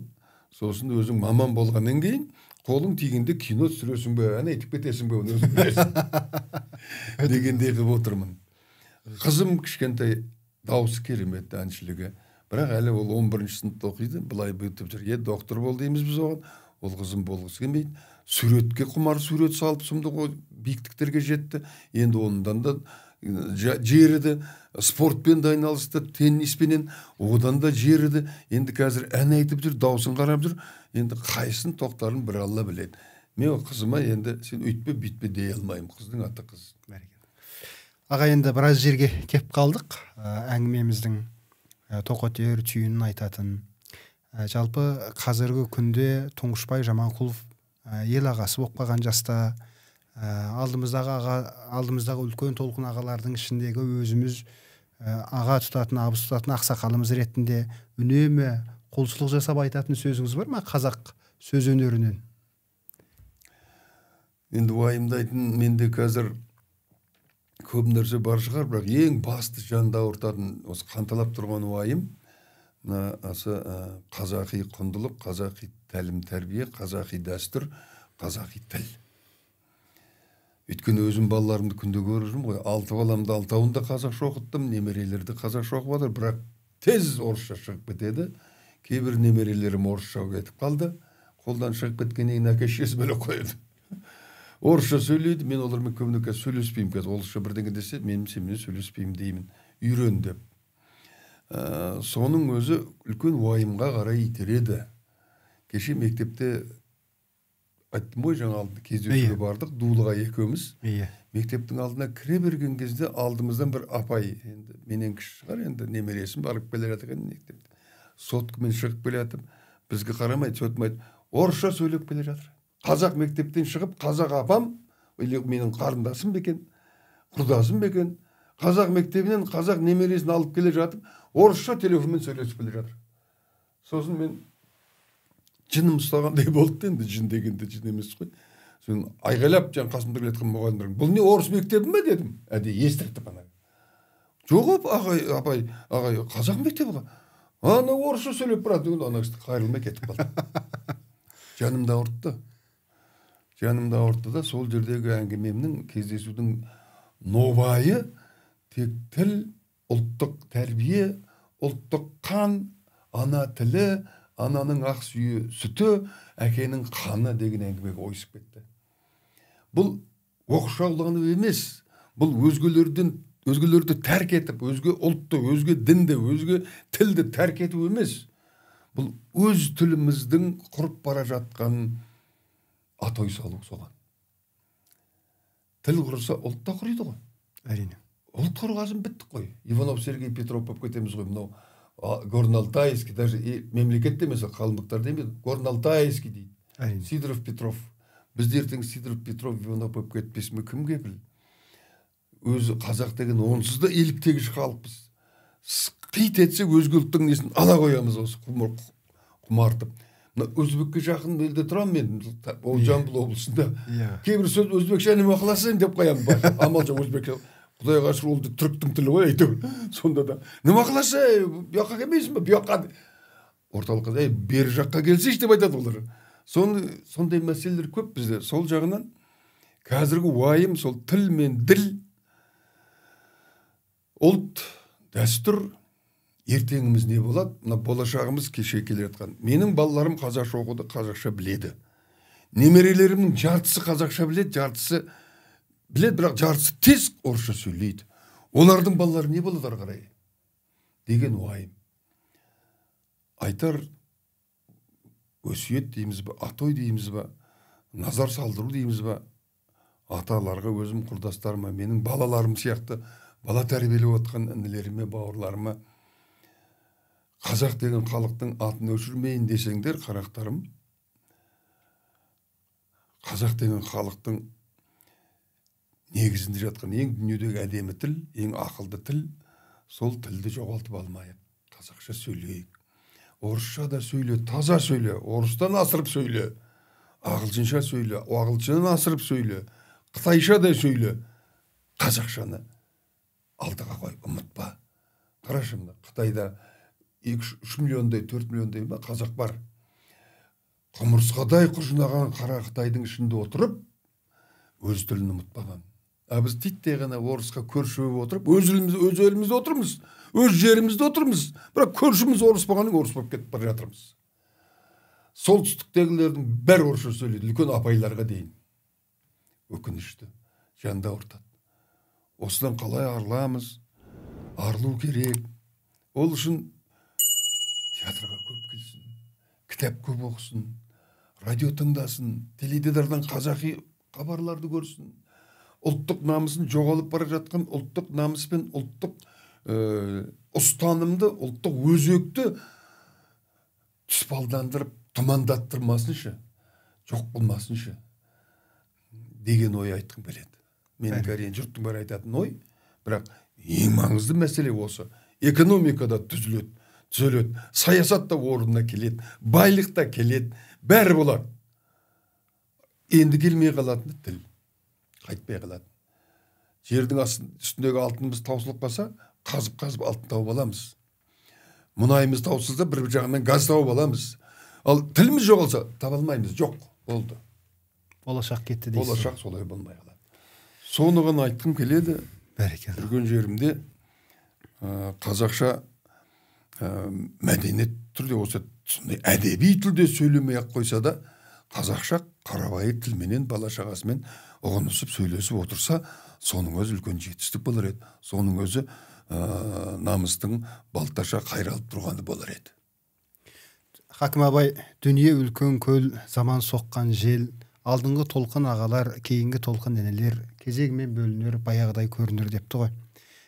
сосын өзің маман болғаннан кейін қолың тигенде кино түсіресің бе, әне айтып кетесің бе, оны өзің білесің дегендей қылып отырмын. Қызым кішкентай, дауысы керемет, әншілігі, бірақ әлі ол 11-ші сыныпта оқиды, былай бүйтіп жүр. Доктор бол дейміз біз оған, ол қызым болғысы келмейді. Суретке құмар, сурет салып сұмдық биіктіктерге жетті. Енді ондан да жеріді, спортпен да айналысты, тенниспенен, одан да жеріді. Енді қазір ән айтып жүр, даусын қарап жүр. Енді қайсын тоқтарын бір Алла біледі. Мен қызыма енді сен өйтпе бүйтпе дей алмаймын, қыздың аты қыз. Аға, енді біраз жерге кеп қалдық. Әңгімеміздің тоқетер түйінін айтатын. Жалпы қазіргі күнде Тұңғышбай Жаманқұлов ел ағасы болып қалған жаста, алдымыздағы үлкен толқын ағалардың ішіндегі өзіміз аға тұтатын, абыз тұтатын ақсақалымыз ретінде үнемі қолшылық жасап айтатын сөзіңіз бар ма қазақ сөз өнерінен? Енді уайымдайтын менде қазір көп нәрсе бар шығар, бірақ ең басты жанды ауыртатын осы қанталап тұрған уайым осы қазақи құндылық, қазақи тәлім тәрбие, қазақи дәстүр, қазақи тіл. Өйткені өзім балаларымды күнде көріп ғой, 6 баламды 6-ауында қазақша оқыттым, немерелерді қазақша оқып жатыр, бірақ тез орысша шығып кетеді. Кейбір немерелерім орысша кетіп қалды. Қолдан шығып кеткеннен әке-шешесі бөлек қояды. Орысша сөйлейді, мен олармен көбіне сөйлеспеймін. Қазір орысша бірдеңе десе, мен сөйлеспеймін деймін. Үйрен деп. Соның өзі үлкен уайымға қарай итереді. Кеше мектепте айттым ғой, жаңа кездесуге бардық, Дулыға екеуміз. Мектептің алдына кіре берген кезде алдымыздан бір апай, енді менен кіші шығар, енді немересін барып келе жатыр екен мектепте. Соткамен шығып келе жатып, бізге қарамайды, сөйтмейді, орысша сөйлеп келе жатыр. Қазақ мектептен шығып, қазақ апам, менің қарындасым бекен, құрдасым бекен, қазақ мектебінен қазақ немересін алып келе жатып, орысша телефонмен сөйлесіп келе жатыр. Сосын мен жыным ұстағандай болды, енді жын дегенде жын емес қой. Сосын айғайлап, жаңа қасымда келе жатқан мұғалімдерге, бұл не орыс мектебі ме дедім. Әдейі естіртіп ана. Жоқ, апай, қазақ мектебі ғой. Ана орысша сөйлеп барады, ана кісі қайырылмай кетіп қалды. Жанымда ауыртты да, сол жердегі әңгімемнің, кездесудің нобайы тек тіл, ұлттық тәрбие, ұлттық қан, ана тілі, ананың ақ сүйі сүті, әкенің қаны деген әңгімеге ойысып кетті. Бұл оқшаулану емес, бұл өзгелерді тәрк етіп, өзге ұлтты, өзге дінді, өзге тілді тәрк ету емес. Бұл өз тіліміздің құрып бара жатқан атой салу соған. Тіл құрыса ұлт та құрыйды ғой. Әрине. Ұлт құрғасын біттік қой. Иванов Сергей Петров болып кетеміз ғой, мынау Горно-Алтайский, даже мемлекетте емес, қалыңдықтар демейді, Горно-Алтайский дейді. Сидоров Петров. Біздер ертең Сидоров Петров Иванов болып кетпес ме, кімге біл? Өзі қазақ деген онсыз да еліктегіш халықпыз. Қит етсе өзге ұлттың несін ала қоямыз осы құмартып. Өзбекке жақын елде тұрамын мен, ол Жамбыл облысында. Кейбір сөз өзбекше әне мақыласың деп қоямын. Амал жоқ өзбекше. Құдайға шүр, ол түріктің тілі ғой, әйтеуір. Сонда да, не мақылашы, бұяққа келмейсің бе, бұяққа. Орталыққа, бері жаққа келсейші деп айтады олар. Сондай мәселелер көп бізде. Сол жағынан қазіргі уайым, сол тіл мен діл, ұлт, дәстүр, ертеңіміз не болады? Мына болашағымыз кеше келе жатқан. Менің балаларым қазақша оқуды, қазақша біледі. Немерелерімнің жартысы қазақша біледі, жартысы біледі, бірақ жартысы тез орысша сөйлейді. Олардың балалары не болады ары қарай? Деген уайым. Айтар өсиет дейміз бе, атой дейміз бе, назар салдыру дейміз бе, аталарға өзім құрдастарыма, менің балаларым сияқты бала тәрбиелеп отқан інілеріме, бауырларыма, қазақ деген халықтың атын өшірмейін десеңдер, қарақтарым, қазақ деген халықтың негізінде жатқан ең дүниедегі әдемі тіл, ең ақылды тіл, сол тілді жоғалтып алмайық, қазақша сөйлейік. Орысша да сөйле, таза сөйле, орыстан асырып сөйле, ағылшынша сөйле, ағылшыннан асырып сөйле, қытайша да сөйле, қазақшаны алдыға қой, ұмытпа. Қарашы мына Қытайда 2-3 миллиондай, 4 миллиондай қазақ бар. Құмырсқадай құжынаған қара Қытайдың ішінде отырып, өз тілін ұмытпаған. Біз титтей ғана орысқа көрші болып отырып, өз елімізде отырмыз, өз жерімізде отырмыз. Бірақ көршіміз орыс болғанын орыс болып кетіп бара жатырмыз. Солтүстіктегілердің бәрі орысша сөйлейді, үлкен апайларға дейін. Өкінішті, жанда ортады. Осыдан қалай арыламыз? Арылу керек. Ол үшін театрға көп келсін, кітап көп оқысын, радио тыңдасын, теледидардан қазақи хабарларды көрсін. Ұлттық намысын жоғалып бара жатқан ұлттық намыс пен ұлттық ұстанымды, ұлттық өзекті тұспалдандырып, тұмандаттырмасыншы, жоқ болмасыншы деген ой айтқым келеді. Менің әрине жұрттың бәрі айтатын ой, бірақ ең маңызды мәселе осы. Экономикада түзеледі, саясатта орнына келеді, байлықта келеді, бәрі болады. Енді келмей қалатын тіл. Қайтпай қалады. Жердің үстіндегі алтынымыз таусылып қалса, қазып алтын тауып аламыз. Мұнайымыз таусылса, бір жағынан газ тауып аламыз. Ал тіліміз жоғалса, таба алмаймыз. Жоқ, болды. Болашақ кетті дейсіз. Болашақ солай болмай қалады. Соны ғана айтқым келеді. Бәрекелді. Жүрген жерімде қазақша мәдениет түрде, осы әдеби тілде сөйлемей-ақ қойса да, қазақша қарабайыр тілменен бала шағасымен ұғынысып сөйлесіп отырса, соның өзі үлкен жетістік болар еді. Соның өзі намыстың балташа қайралып тұрғаны болар еді. Хакім абай, дүние үлкен көл, заман соққан жел, алдыңғы толқын ағалар, кейінгі толқын енелер, кезегімен бөлінер, баяғыдай көрінер депті ғой.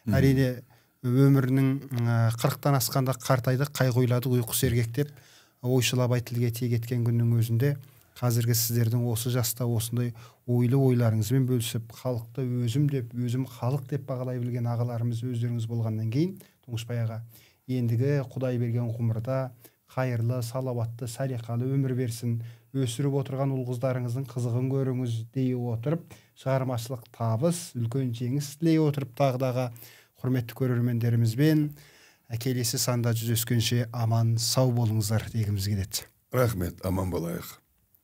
Әрине өмірінің 40-тан асқанда қартайды, қайғы ойладық, ұйқы сергектеп, ойшылабай тілге тиек еткен күннің өзінде қазіргі сіздердің осы жаста осындай ойлы ойларыңызбен бөлісіп, халықты өзім деп, өзім халық деп бағалай білген ағаларымыз өздеріңіз болғаннан кейін, Тұңғышбай аға, ендігі Құдай берген ғұмырда қайырлы, салауатты, салиқалы өмір берсін, өсіріп отырған ұл-қыздарыңыздың қызығын көріңіз дей отырып, шығармашылық табыс, үлкен жеңіс тілей отырып, тағыдағы құрметті көрермендерімізбен келесі санда жүздескенше аман сау болыңыздар дегіміз келеді. Рахмет, аман болайық.